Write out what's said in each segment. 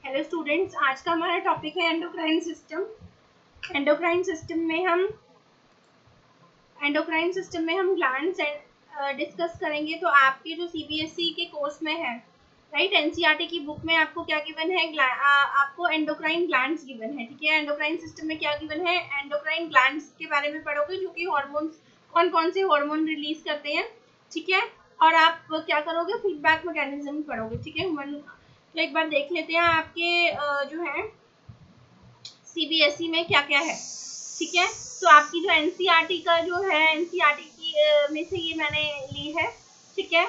Hello students, आज का हमारा टॉपिक है एंडोक्राइन सिस्टम। एंडोक्राइन सिस्टम में हम ग्लैंड्स डिस्कस करेंगे। तो आपके जो सीबीएसई के कोर्स में है, राइट, एनसीईआरटी की बुक में आपको क्या गिवन है, आपको एंडोक्राइन ग्लैंड्स गिवन है। ठीक है, एंडोक्राइन सिस्टम में क्या गिवन है, एंडोक्राइन ग्लैंड्स के बारे में पढ़ोगे, जो कि हार्मोन्स, कौन कौन से हार्मोन रिलीज करते हैं। ठीक है, और आप क्या करोगे, फीडबैक मैकेनिज्म पढ़ोगे। ठीक है, तो एक बार देख लेते हैं आपके जो है सीबीएसई में क्या क्या है। ठीक है, तो आपकी जो एनसीईआरटी का जो है, एनसीईआरटी की में से ये मैंने ली है। ठीक है,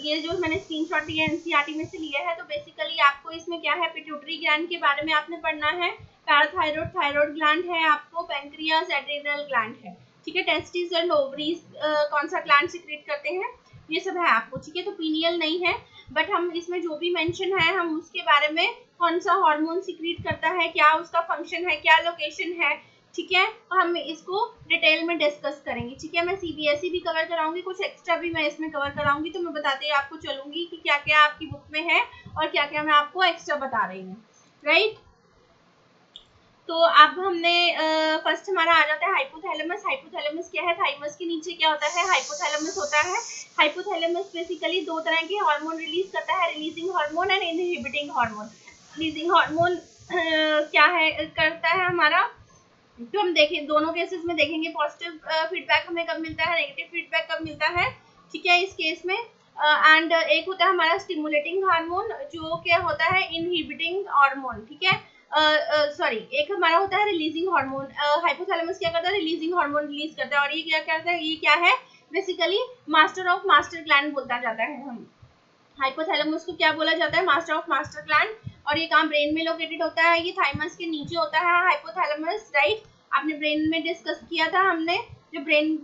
ये जो मैंने स्क्रीनशॉट लिया है एनसीईआरटी में से लिया है। तो बेसिकली आपको इसमें क्या है, पिट्यूटरी ग्लैंड के बारे में आपने पढ़ना है, पैराथायरॉइड, थायरॉइड ग्लैंड है आपको, पैंक्रियास, एड्रिनल ग्लैंड है। ठीक है, टेस्टिस एंड ओवरीज कौन सा ग्लैंड सिक्रेट करते हैं, ये सब है आपको। ठीक है, तो पीनियल नहीं है, बट हम इसमें जो भी मेंशन है हम उसके बारे में, कौन सा हार्मोन सिक्रीट करता है, क्या उसका फंक्शन है, क्या लोकेशन है। ठीक है, हम इसको डिटेल में डिस्कस करेंगे। ठीक है, मैं सीबीएसई भी कवर कराऊंगी, कुछ एक्स्ट्रा भी मैं इसमें कवर कराऊंगी, तो मैं बताते ही आपको चलूंगी कि क्या क्या आपकी बुक में है और क्या क्या मैं आपको एक्स्ट्रा बता रही हूँ। राइट, तो अब हमने फर्स्ट हमारा आ जाता है हाइपोथैलेमस। हाइपोथैलेमस क्या है, थाइमस के नीचे क्या होता है, हाइपोथैलेमस होता है। हाइपोथैलेमस बेसिकली दो तरह के हार्मोन रिलीज करता है, releasing hormone and inhibiting hormone. Releasing hormone क्या है, करता है हमारा, तो हम देखें दोनों केसेस में देखेंगे पॉजिटिव फीडबैक हमें कब मिलता है, नेगेटिव फीडबैक कब मिलता है। ठीक है, इस केस में एंड एक होता है हमारा स्टिमुलेटिंग हार्मोन, जो क्या होता है इनहिबिटिंग हार्मोन। ठीक है, सॉरी, एक हमारा होता है रिलीजिंग हार्मोन। हाइपोथैलेमस क्या करता है, रिलीजिंग हार्मोन रिलीज करता है। और ये क्या करता है, ये क्या है, basically master of master gland बोलता जाता है। हम हाइपोथैलेमस को क्या बोला जाता है, मास्टर ऑफ मास्टर ग्लैंड। और ये कहाँ, ब्रेन में लोकेटेड होता है, ये थाइमस के नीचे होता है हाइपोथैलेमस। राइट, आपने ब्रेन में डिस्कस किया था, हमने जो ब्रेन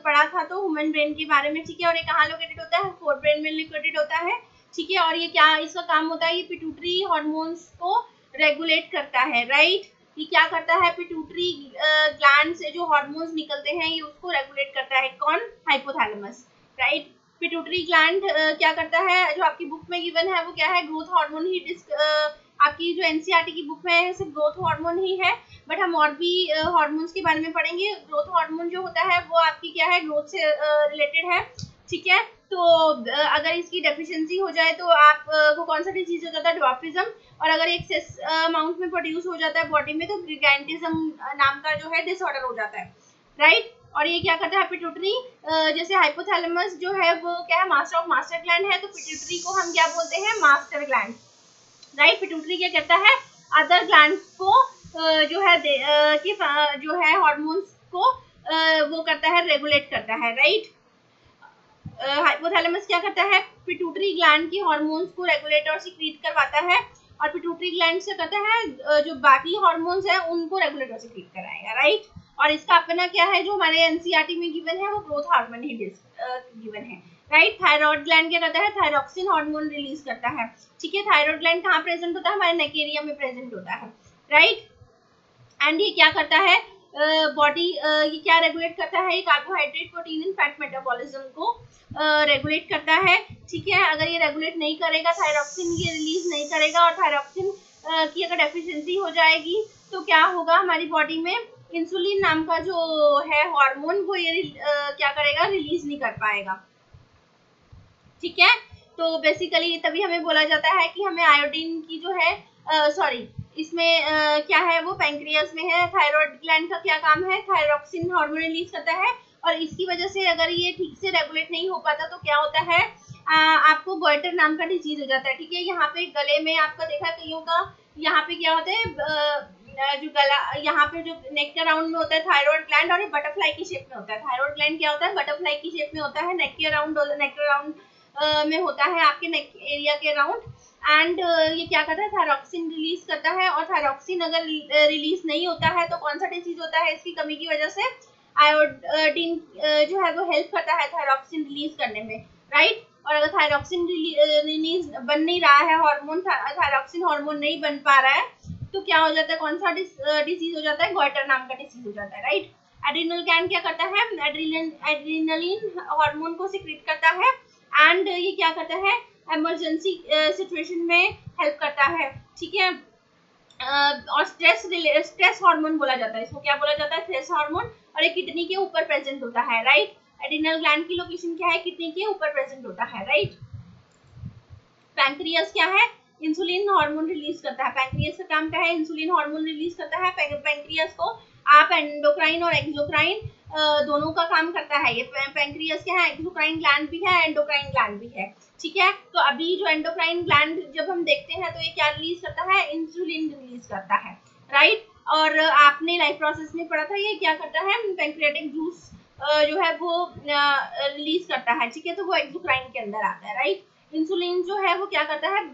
पढ़ा था तो ह्यूमन ब्रेन के बारे में। ठीक है, और ये कहाँ लोकेटेड होता है, फोर ब्रेन में लोकेटेड होता है। ठीक है, और ये क्या इसका काम होता है, ये पिट्यूटरी हार्मोन्स को रेगुलेट करता है। राइट, ये क्या करता है, पिट्यूटरी ग्लैंड से जो हार्मोन्स निकलते हैं ये उसको रेगुलेट करता है, कौन, हाइपोथैलेमस। राइट, पिट्यूटरी ग्लैंड क्या करता है, जो आपकी बुक में गिवन है वो क्या है, ग्रोथ हार्मोन ही आपकी जो एनसीईआरटी की बुक में है सिर्फ ग्रोथ हार्मोन ही है, बट हम और भी हार्मोन्स के बारे में पढ़ेंगे। ग्रोथ हार्मोन जो होता है वो आपकी क्या है, ग्रोथ से रिलेटेड है। ठीक है, तो अगर इसकी डेफिशिएंसी हो जाए तो आप को कौन सा डिजीज हो जाता है, ड्वार्फिज्म। और अगर एक्सेस अमाउंट में प्रोड्यूस हो जाता है बॉडी में तो गिगैंटिज्म नाम का जो है डिसऑर्डर हो जाता है। राइट, और ये क्या करता है, पिट्यूटरी, जैसे हाइपोथैलेमस जो है वो क्या है, मास्टर ऑफ मास्टर ग्लैंड है, तो पिट्यूटरी को हम क्या बोलते हैं, मास्टर ग्लैंड। राइट, पिट्यूटरी क्या करता है, अदर ग्लैंड को जो है कि जो है हार्मोन्स को वो करता है, रेगुलेट करता है। राइट, हाइपोथैलेमस क्या करता है, पिट्यूटरी ग्लैंड की हार्मोन्स को रेगुलेट और सीक्रेट करवाता है, और पिट्यूटरी ग्लैंड से करता है जो बाकी हार्मोन्स हैं उनको रेगुलेट और सीक्रेट कराएगा। राइट, और इसका अपना क्या है, जो हमारे एनसीईआरटी में गिवन है वो ग्रोथ हार्मोन ही गिवन है। राइट, थायराइड ग्लैंड क्या करता है, थायरॉक्सिन हार्मोन रिलीज करता है। ठीक है, थायराइड ग्लैंड कहाँ प्रेजेंट होता है, हमारे नेक एरिया में प्रेजेंट होता है। राइट, एंड ये क्या करता है, बॉडी ये क्या रेगुलेट करता है, carbohydrate, protein and fat metabolism को रेगुलेट करता है। ठीक है, अगर ये रेगुलेट नहीं करेगा, थायरॉक्सिन ये रिलीज नहीं करेगा, और थायरॉक्सिन की अगर डेफिशिएंसी हो जाएगी तो क्या होगा, हमारी बॉडी में इंसुलिन नाम का जो है हार्मोन वो ये क्या करेगा, रिलीज नहीं कर पाएगा। ठीक है, तो बेसिकली तभी हमें बोला जाता है कि हमें आयोडीन की जो है, सॉरी, इसमें क्या है, वो पैंक्रियास में है। थायराइड ग्लैंड का क्या काम है, थायरॉक्सिन हार्मोन रिलीज करता है, और इसकी वजह से अगर ये ठीक से रेगुलेट नहीं हो पाता तो क्या होता है, आपको गॉइटर नाम का डिजीज हो जाता है। ठीक है, यहाँ पे गले में आपका देखा कईयों का, यहाँ पे क्या होता है, जो गला, यहाँ पे जो नेक के अराउंड में होता है थायराइड ग्लैंड, और ये बटरफ्लाई की शेप में होता है। थायराइड ग्लैंड क्या होता है, बटरफ्लाई की शेप में होता है, नेक के अराउंड में होता है, आपके नेक एरिया के अराउंड। एंड ये क्या करता है, थायरॉक्सिन रिलीज करता है, और थायरॉक्सिन अगर रिलीज नहीं होता है तो कौन सा डिजीज होता है, इसकी कमी की वजह से आयोडीन जो है वो हेल्प करता है थायरॉक्सिन रिलीज करने में। राइट, और अगर थायरॉक्सिन रिलीज बन नहीं रहा है, हार्मोन थायरॉक्सिन हार्मोन नहीं बन पा रहा है तो क्या हो जाता है, कौन सा डिजीज हो जाता है, गॉइटर नाम का डिजीज हो जाता है। राइट, एड्रिनल ग्लैंड क्या करता है, एड्रिनलिन हार्मोन को सिक्रेट करता है, एंड ये क्या करता है, इमरजेंसी सिचुएशन में हेल्प करता है, ठीक है। और स्ट्रेस हार्मोन बोला जाता है इसको, क्या बोला जाता है, स्ट्रेस हार्मोन। और ये किडनी के ऊपर प्रेजेंट होता है, राइट। एड्रिनल ग्लैंड की लोकेशन क्या है, किडनी के ऊपर प्रेजेंट होता है, राइट। पैंक्रियास क्या है, इंसुलिन हार्मोन रिलीज करता है। पैंक्रियास का काम क्या है, इंसुलिन हार्मोन रिलीज करता है। पैंक्रियास को आप एंडोक्राइन और एक्सोक्राइन दोनों का काम करता है। ये पैंक्रियास क्या है, एक्सोक्राइन ग्लैंड भी है, एंडोक्राइन ग्लैंड भी है, ठीक है। तो अभी जो एंडोक्राइन ग्लैंड जब हम देखते हैं तो ये क्या रिलीज करता है, इंसुलिन रिलीज करता है, राइट। और आपने लाइफ प्रोसेस में पढ़ा था ये क्या करता है, पैंक्रियाटिक जूस जो है वो रिलीज करता है, ठीक है। तो वो एक्सोक्राइन के अंदर आता है, राइट। इंसुलिन जो है वो क्या करता है,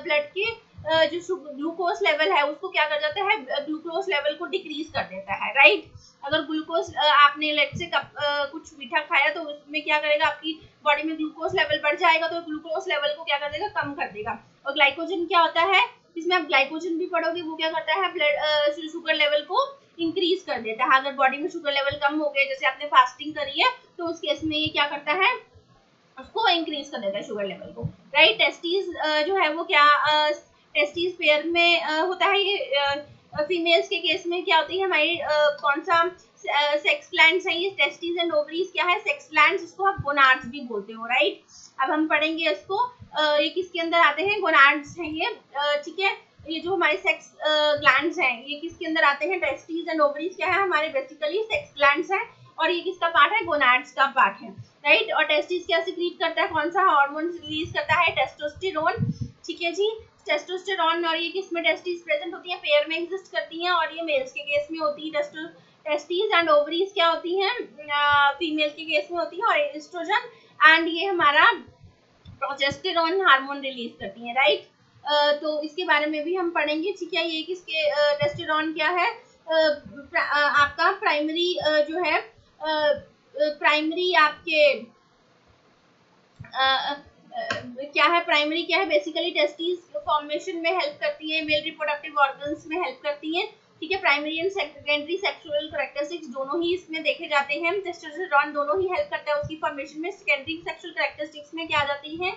ब्लड के जो ग्लूकोज लेवल है उसको क्या कर जाता है, ग्लूकोज लेवल को डिक्रीज कर देता है, राइट। अगर ग्लूकोज आपने लेट से कुछ मीठा खाया तो उसमें क्या करेगा, आपकी बॉडी में ग्लूकोज लेवल बढ़ जाएगा, तो ग्लूकोज लेवल को क्या कर देगा, कम कर देगा। और ग्लाइकोजन क्या होता है, इसमें आप ग्लाइकोजन भी पढ़ोगे, वो क्या करता है, ब्लड शुगर लेवल को इंक्रीज कर देता है। अगर बॉडी में शुगर लेवल कम हो गए, जैसे आपने फास्टिंग करी है, तो उस केस में ये क्या करता है, उसको इंक्रीज कर देता है शुगर लेवल को, राइट। टेस्टिस जो है वो क्या, टेस्टिस पेयर में होता है। ये फीमेल्स के केस में क्या होती है हमारी, कौन सा सेक्स ग्लैंड्स है ये, टेस्टिस एंड ओवरीज क्या है, सेक्स ग्लैंड्स, इसको आप गोनाड्स भी बोलते हो, राइट। अब हम पढ़ेंगे इसको, ये किसके अंदर आते हैं, गोनाड्स हैं ये, ठीक है। ये जो हमारे सेक्स ग्लैंड्स हैं ये किसके अंदर आते हैं, टेस्टिस एंड ओवरीज क्या है, हमारे बेसिकली सेक्स ग्लैंड्स हैं। और ये किसका पार्ट है, गोनाड्स का पार्ट है, राइट। और टेस्टिस क्या सिक्रीट करता है, कौन सा हार्मोन रिलीज करता है, टेस्टोस्टेरोन, ठीक है जी, टेस्टोस्टेरोन। और ये किसमें टेस्टिस प्रेजेंट होती है, पेयर में एग्जिस्ट करती हैं, और ये मेल्स के केस में होती है। टेस्टिस एंड ओवरीज क्या होती हैं, फीमेल के केस में होती है। और एस्ट्रोजन एंड ये हमारा प्रोजेस्टेरोन हार्मोन रिलीज करती है, राइट। तो इसके बारे में भी हम पढ़ेंगे, ठीक है। ये किसके, टेस्टोस्टेरोन क्या है, आपका प्राइमरी जो है, प्राइमरी आपके क्या है, प्राइमरी क्या है, बेसिकली टेस्टिस फॉर्मेशन में हेल्प करती है, मेल रिप्रोडक्टिव ऑर्गन्स में हेल्प करती है, ठीक है। Primary and secondary sexual characteristics दोनों ही इसमें देखे जाते हैं। टेस्टोस्टेरोन दोनों ही हेल्प करता है उसकी फॉर्मेशन में। सेकेंडरी सेक्सुअल कैरेक्टरिस्टिक्स में क्या आ जाती है,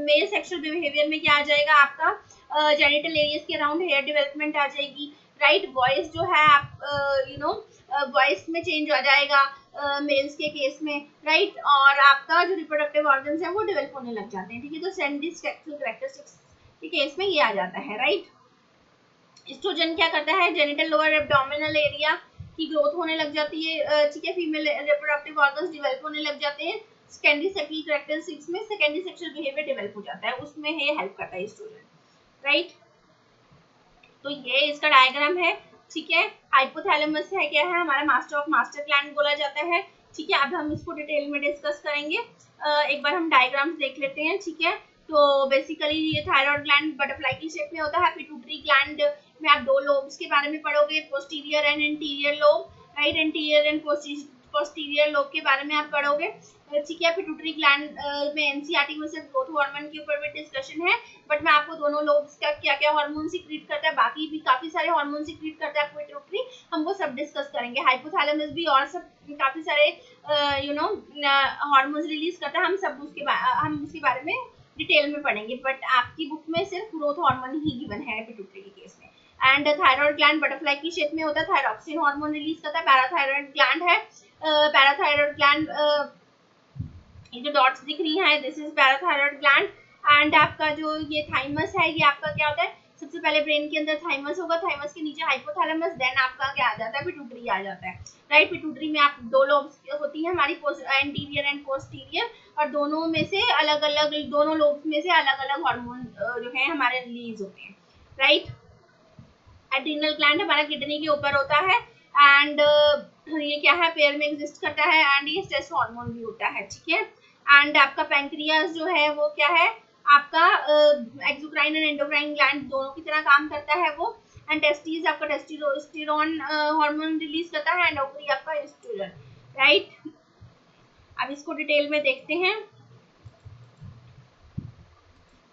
मेल सेक्सुअल बिहेवियर में क्या आ जाएगा, आपका जेनिटल एरियाज के अराउंड हेयर डेवलपमेंट आ जाएगी, राइट। वॉइस जो है आप यू नो वॉइस में चेंज आ जाएगा मेल्स के केस में, राइट। और आपका जो रिप्रोडक्टिव ऑर्गन्स है वो डेवलप होने लग जाते हैं, ठीक है। तो सेकेंडरी सेक्सुअल कैरेक्टरिस्टिक्स के केस में ये आ जाता है, राइट। एस्ट्रोजन क्या करता है, जेनिटल लोअर एब्डोमिनल एरिया की ग्रोथ होने लग जाती है, ठीक है। फीमेल रिप्रोडक्टिव ऑर्गन्स डेवलप होने लग जाते हैं। सेकेंडरी सेक्सुअल कैरेक्टरिस्टिक्स में सेकेंडरी सेक्सुअल बिहेवियर डेवलप हो जाता है, उसमें ये हेल्प करता है एस्ट्रोजन, राइट। तो ये इसका डायग्राम है, ठीक है। हाइपोथैलेमस है क्या है, हमारा मास्टर ऑफ मास्टर ग्लैंड बोला जाता है, ठीक है। अब हम इसको डिटेल में डिस्कस करेंगे। एक बार हम डायग्राम्स देख लेते हैं, ठीक है। तो बेसिकली ये थायराइड ग्लैंड बटरफ्लाई की शेप में होता है। पिट्यूटरी ग्लैंड में आप दो लोब्स के बारे में पढ़ोगे, posterior and interior lobe, right. Interior and posterior lobe के बारे में आप पढ़ोगे, ठीक है। पिट्यूटरी ग्लैंड में एनसीईआरटी में सिर्फ ग्रोथ हार्मोन के ऊपर भी डिस्कशन है, बट मैं आपको दोनों लोब्स का क्या क्या हार्मोन सीक्रेट करता है, बाकी भी काफी सारे हार्मोन सीक्रेट करता है पिट्यूटरी, हम वो सब डिस्कस करेंगे। हाइपोथैलेमस भी और सब काफी सारे हार्मोन्स रिलीज करता है, हम उसके बारे में डिटेल में पढ़ेंगे, बट आपकी बुक में सिर्फ ग्रोथ हार्मोन ही गिवन है पिट्यूटरी के केस में। एंड थायराइड ग्लैंड बटरफ्लाई की शेप में होता है, थायरॉक्सिन हार्मोन रिलीज करता है। पैराथायराइड ग्लैंड है, पैराथायराइड ग्लैंड ये जो डॉट्स दिख रही हैं, this is parathyroid gland. And आपका जो ये थाइमस है, ये आपका क्या होता है, सबसे पहले ब्रेन के अंदर थाइमस होगा, थाइमस के नीचे हाइपोथैलेमस, देन आपका क्या आ जाता है, पिट्यूटरी आ जाता है, राइट। पिट्यूटरी में आप दो लोब्स होती है हमारी, एंटीरियर एंड पोस्टीरियर, और दोनों में से अलग अलग, दोनों लोब्स में से अलग अलग हार्मोन जो है हमारे रिलीज होते हैं, राइट। एड्रिनल ग्लैंड हमारा किडनी के ऊपर होता है, एंड ये क्या है, पेयर में एग्जिस्ट करता है, एंड ये स्ट्रेस हार्मोन भी होता है, ठीक है। एंड आपका पैंक्रियास जो है वो क्या है, आपका एक्सोक्राइन एंड एंडोक्राइन ग्लैंड दोनों की तरह काम करता है वो। एंड टेस्टिस आपका टेस्टोस्टेरोन हार्मोन रिलीज करता है, एंड ओवरी आपका एस्ट्रोजन, राइट। अब इसको डिटेल में देखते हैं,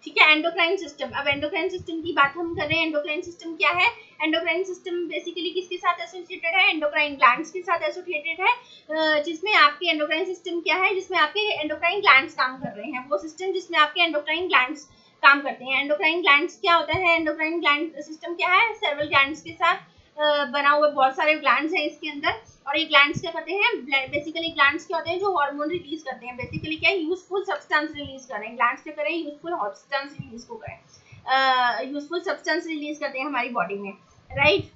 ठीक है। एंडोक्राइन सिस्टम, अब एंडोक्राइन सिस्टम की बात हम कर रहे हैं। एंडोक्राइन सिस्टम क्या है? एंडोक्राइन सिस्टम बेसिकली किसके साथ एसोसिएटेड है? एंडोक्राइन ग्लैंड्स के साथ एसोसिएटेड है, जिसमें आपके एंडोक्राइन सिस्टम क्या है? जिसमें आपके एंडोक्राइन ग्लैंड्स काम कर रहे हैं, वो सिस्टम जिसमें आपके एंडोक्राइन ग्लैंड्स काम करते हैं। एंडोक्राइन ग्लैंड्स क्या होता है? एंडोक्राइन ग्लैंड सिस्टम क्या है? सेवरल ग्लैंड्स के साथ बना हुआ, बहुत सारे ग्लैंड्स हैं इसके अंदर। और ये ग्लैंड्स क्या करते हैं? बेसिकली ग्लैंड्स क्या होते हैं? जो हार्मोन रिलीज करते हैं। बेसिकली क्या है? यूजफुल सब्सटेंस रिलीज कर रहे हैं ग्लैंड्स, क्या करें? यूजफुल सब्सटेंस रिलीज को करें, यूजफुल सब्सटेंस रिलीज करते हैं हमारी बॉडी में, राइट।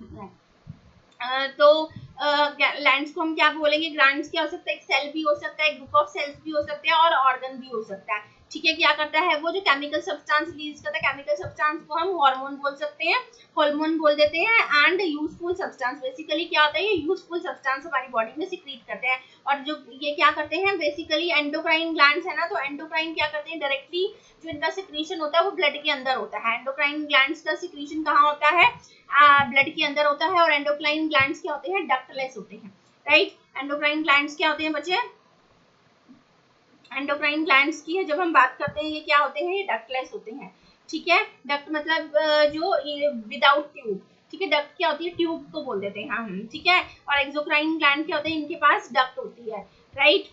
तो ग्लैंड्स को हम क्या बोलेंगे? ग्लैंड्स क्या हो सकता है? एक सेल भी हो सकता है, ग्रुप ऑफ सेल्स भी हो सकते हैं, और ऑर्गन भी हो सकता है। ठीक है, क्या करता है वो? जो केमिकल सब्सटेंस रिलीज करता है, केमिकल सब्सटेंस को हम हार्मोन बोल सकते हैं, हार्मोन बोल देते हैं। एंड यूजफुल सब्सटेंस, बेसिकली क्या होता है? ये यूजफुल सब्सटेंस हमारी बॉडी में सिक्रीट करते हैं। और जो ये क्या करते हैं? बेसिकली एंडोक्राइन ग्लैंड्स है ना, तो एंडोक्राइन क्या करते हैं? डायरेक्टली जो इनका सिक्रीशन होता है वो ब्लड के अंदर होता है। एंडोक्राइन ग्लैंड्स का सिक्रीशन कहाँ होता है? ब्लड के अंदर होता है। और एंडोक्राइन ग्लैंड्स क्या होते हैं? डक्टलेस होते हैं, राइट। एंडोक्राइन ग्लैंड्स क्या होते हैं बच्चे? एंडोक्राइन ग्लैंड्स की जब हम बात करते हैं, ये क्या होते हैं? ये डक्टलेस होते हैं। ठीक है, डक्ट मतलब जो विदाउट ट्यूब। ठीक है, डक्ट क्या होती है? ट्यूब को बोल देते हैं हम, ठीक है। और एक्सोक्राइन ग्लैंड क्या होते हैं? इनके पास डक्ट होती है, राइट।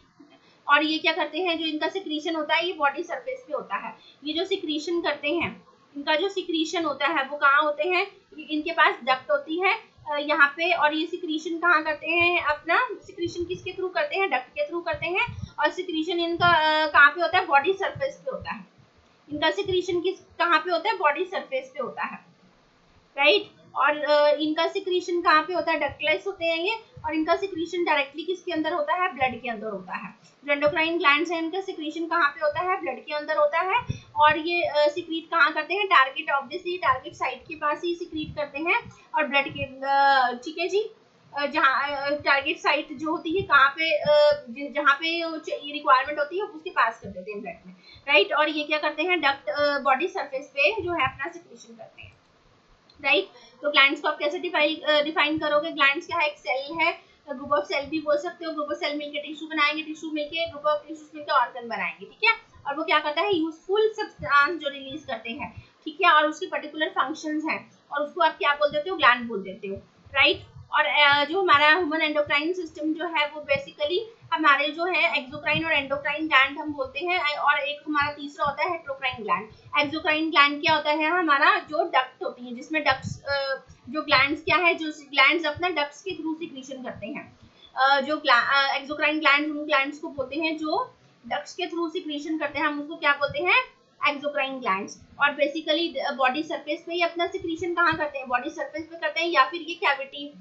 और ये क्या करते हैं? जो इनका सिक्रीशन होता है ये बॉडी सरफेस पे होता है। ये जो सिक्रीशन करते हैं, इनका जो सिक्रीशन होता है वो कहाँ होते हैं? इनके पास डक्ट होती है यहाँ पे। और ये सिक्रीशन कहाँ करते हैं? अपना सिक्रीशन किसके थ्रू करते हैं? डक्ट के थ्रू करते हैं। और सिक्रीशन इनका कहाँ पे होता है? बॉडी सरफेस पे होता है। इनका सिक्रीशन कहाँ पे होता है? बॉडी सरफेस पे होता है, राइट। और इनका सिक्रीशन कहाँ पे होता है? डक्टलेस होते हैं ये। और इनका सिक्रीशन डायरेक्टली किसके अंदर होता है? ब्लड के अंदर होता है। जो एंडोक्राइन ग्लैंड्स हैं इनका सिक्रीशन कहाँ पे होता है? ब्लड के अंदर होता है। और ये सिक्रीट कहाँ करते हैं? टारगेट, ऑब्वियसली टारगेट साइट के पास ही सिक्रीट करते हैं, और ब्लड के, ठीक है जी। जहाँ टारगेट साइट जो होती है कहाँ पे, जहाँ पे ये रिक्वायरमेंट होती है उसके पास कर देते हैं ब्लड में, राइट। और ये क्या करते हैं? डक्ट बॉडी सरफेस पे जो है अपना सिक्रीशन करते हैं, राइट। तो ग्लैंड्स को आप कैसे डिफाइन करोगे? ग्लैंड्स क्या है? एक सेल है, ग्रुप ऑफ सेल भी बोल सकते हो। ग्रुप ऑफ सेल मिलकर टिश्यू बनाएंगे, टिश्यू मिलके ग्रुप ऑफ टिश्यूज मिलकर ऑर्गन बनाएंगे, ठीक है। और वो क्या करता है? यूजफुल सब्सटेंस जो रिलीज करते हैं, ठीक है। और उसके पर्टिकुलर फंक्शंस हैं, और उसको आप क्या बोल देते हो? ग्लैंड बोल देते हो, राइट। और जो हमारा ह्यूमन एंडोक्राइन सिस्टम जो है वो बेसिकली हमारे जो है एक्सोक्राइन और एंडोक्राइन ग्लैंड हम बोलते हैं। और एक हमारा तीसरा होता है हेट्रोक्राइन ग्लैंड। एक्सोक्राइन ग्लैंड क्या होता है? हमारा जो डक्ट होती है, जिसमें डक्ट्स, जो ग्लैंड्स क्या है? जो ग्लैंड्स अपना डक्ट्स के थ्रू सिक्रीशन करते हैं। जो एक्सोक्राइन ग्लैंड, उन ग्लैंड्स को बोलते हैं जो डक्ट्स के थ्रू सिक्रीशन करते हैं, हम उसको क्या बोलते हैं? Exocrine glands. और बेसिकली बॉडी सरफेस पे ही अपना सिक्रीशन कहाँ करते हैं? बॉडी सरफेस पे करते हैं, या फिर ये कैविटी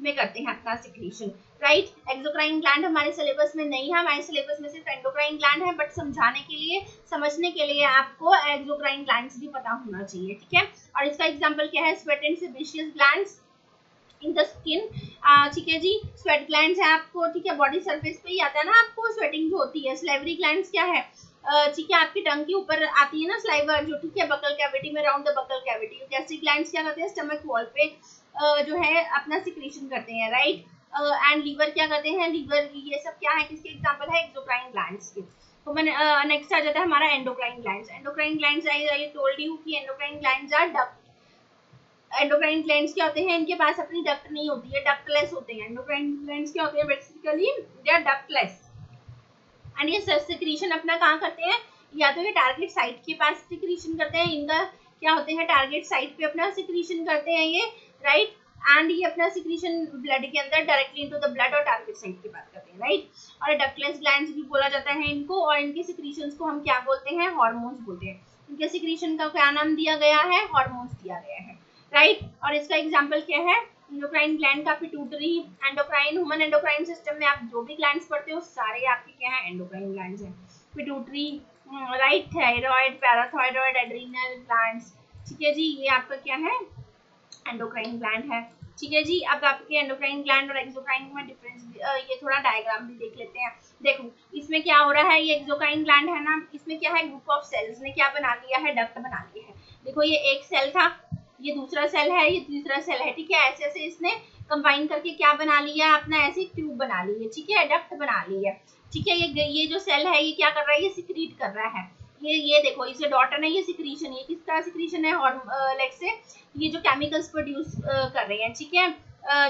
में करते हैं अपना सिक्रीशन, राइट। एक्सोक्राइन ग्लैंड हमारे सिलेबस में नहीं है, हमारे सिलेबस में सिर्फ एंडोक्राइन ग्लैंड है। बट समझाने के लिए, समझने के लिए आपको एक्सोक्राइन ग्लैंड्स भी पता होना चाहिए, ठीक है। और इसका एग्जांपल क्या है? Sweat and sebaceous glands in the skin, ठीक है जी। स्वेट ग्लैंड्स है आपको, ठीक है, बॉडी सरफेस पे ही आता है ना आपको स्वेटिंग जो होती है। स्लाइवरी ग्लैंड्स क्या है? ठीक है, आपकी टंग के ऊपर आती है ना स्लाइवर जो, ठीक है, बकल कैविटी में, round the buccal cavity. Gastric glands क्या करते हैं? स्टमक वॉल पे जो है अपना सिक्रीशन करते हैं, राइट। एंड लीवर क्या करते हैं? लीवर, ये सब क्या है? किसके एग्जांपल है? एक्सोक्राइन ग्लैंड्स के। तो मैंने नेक्स्ट आ जाता है हमारा endocrine glands. Endocrine glands I told you कि endocrine glands are duct. Endocrine glands क्या होते हैं? इनके पास अपनी डक्ट नहीं होती है, डक्टलेस होते हैं। एंडोक्राइन ग्लैंड्स क्या होते हैं? Basically they are ductless. And ये सिक्रीशन अपना कहाँ करते हैं? या तो ये टारगेट साइट के पास सिक्रीशन करते हैं, इनका क्या होते हैं? टारगेट साइट पे अपना सिक्रीशन करते हैं ये, राइट। एंड ये अपना सिक्रीशन ब्लड के अंदर डायरेक्टली इनटू द ब्लड और टारगेट साइट के पास करते हैं, राइट। और डक्टलेस ग्लैंड्स भी बोला जाता है इनको। और इनके सिक्रीशंस को हम क्या बोलते हैं? हार्मोन्स बोलते हैं। इनके सिक्रीशन का क्या नाम दिया गया है? हार्मोन्स दिया गया है, राइट। और इसका एग्जाम्पल क्या है? एंडोक्राइन ग्लैंड का pituitary. Endocrine, human endocrine system में आप जो भी ग्लैंड्स पढ़ते हो सारे आपके क्या है? एंडोक्राइन ग्लैंड्स हैं। Pituitary, right, thyroid, parathyroid, adrenal glands, ठीक है जी, ये आपका क्या है? एंडोक्राइन ग्लैंड है, ठीक है जी। अब आपके एंडोक्राइन ग्लैंड और एक्सोक्राइन में डिफरेंस, ये थोड़ा डायग्राम भी देख लेते हैं। देखो इसमें क्या हो रहा है? ये एक्सोक्राइन ग्लैंड है ना, इसमें क्या है? ग्रुप ऑफ सेल्स ने क्या बना लिया है? डक्ट बना लिया है। देखो ये एक सेल था, ये दूसरा सेल है, ये तीसरा सेल है, ठीक है। ऐसे ऐसे इसने कंबाइन करके क्या बना लिया? अपना ऐसे ट्यूब बना ली है, ठीक है, डक्ट बना ली है, ठीक है। ये जो सेल है ये क्या कर रहा है? ये सिक्रीट कर रहा है, ये देखो, इसे डॉटर है, ये सिक्रीशन, ये किसका सिक्रीशन है, लेट से ये जो केमिकल्स प्रोड्यूस कर रहे हैं, ठीक है।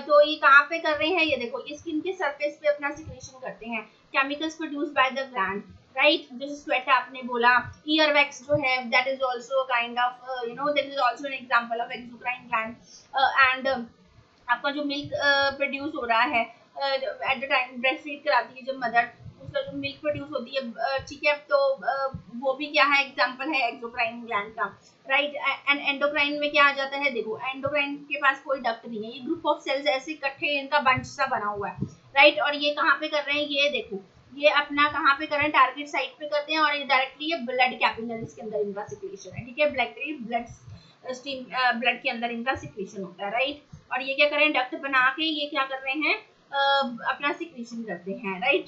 तो ये कहाँ पे कर रहे हैं, ये देखो, ये स्किन के सरफेस पे अपना सिक्रीशन करते हैं, chemicals produce by the gland, right. जैसे स्वेट आपने बोला, ईयर वैक्स जो है that is also kind of that is also an example of exocrine gland. And आपका जो मिल्क प्रोड्यूस हो रहा है at the time breast feed कराती है जब मदर, उसका जो मिल्क प्रोड्यूस होती है, ठीक है, तो वो भी क्या है, एग्जांपल है एक्सोक्राइन ग्लैंड का, राइट। एंड एंडोक्राइन में क्या आ जाता है, देखो एंडोक्राइन के पास कोई डक्ट नहीं है, ये ग्रुप ऑफ सेल्स ऐसे इकट्ठे इनका बंच सा बना हुआ है, राइट। और ये कहाँ पे कर रहे हैं, ये देखो, ये अपना कहाँ पे कर रहे हैं, टारगेट साइट पे करते हैं, और ये डायरेक्टली ये ब्लड कैपिलरीज के अंदर इनका सिक्रीशन है, ठीक है, ब्लड स्टीम ब्लड के अंदर इनका सिक्रीशन होता है, राइट। और ये क्या कर रहे हैं, डक्ट बना के ये क्या कर रहे हैं, अपना सिक्रीशन करते हैं, राइट।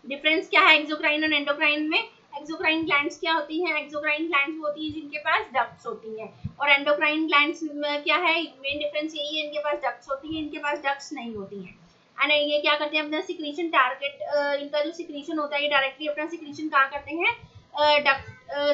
डिफरेंस क्या है एक्सोक्राइन और एंडोक्राइन में, एक्सोक्राइन ग्लैंड्स क्या होती हैं, एक्सोक्राइन ग्लैंड्स होती है जिनके पास डक्ट्स होती हैं, और एंडोक्राइन ग्लैंड्स क्या है, मेन डिफरेंस यही है, इनके पास डक्ट्स होती हैं, इनके पास डक्ट्स नहीं होती हैं। एंड ये क्या करते हैं, अपना सिक्रीशन टारगेट, इनका जो सिक्रीशन होता है ये डायरेक्टली अपना सिक्रीशन कहाँ करते हैं, डक्ट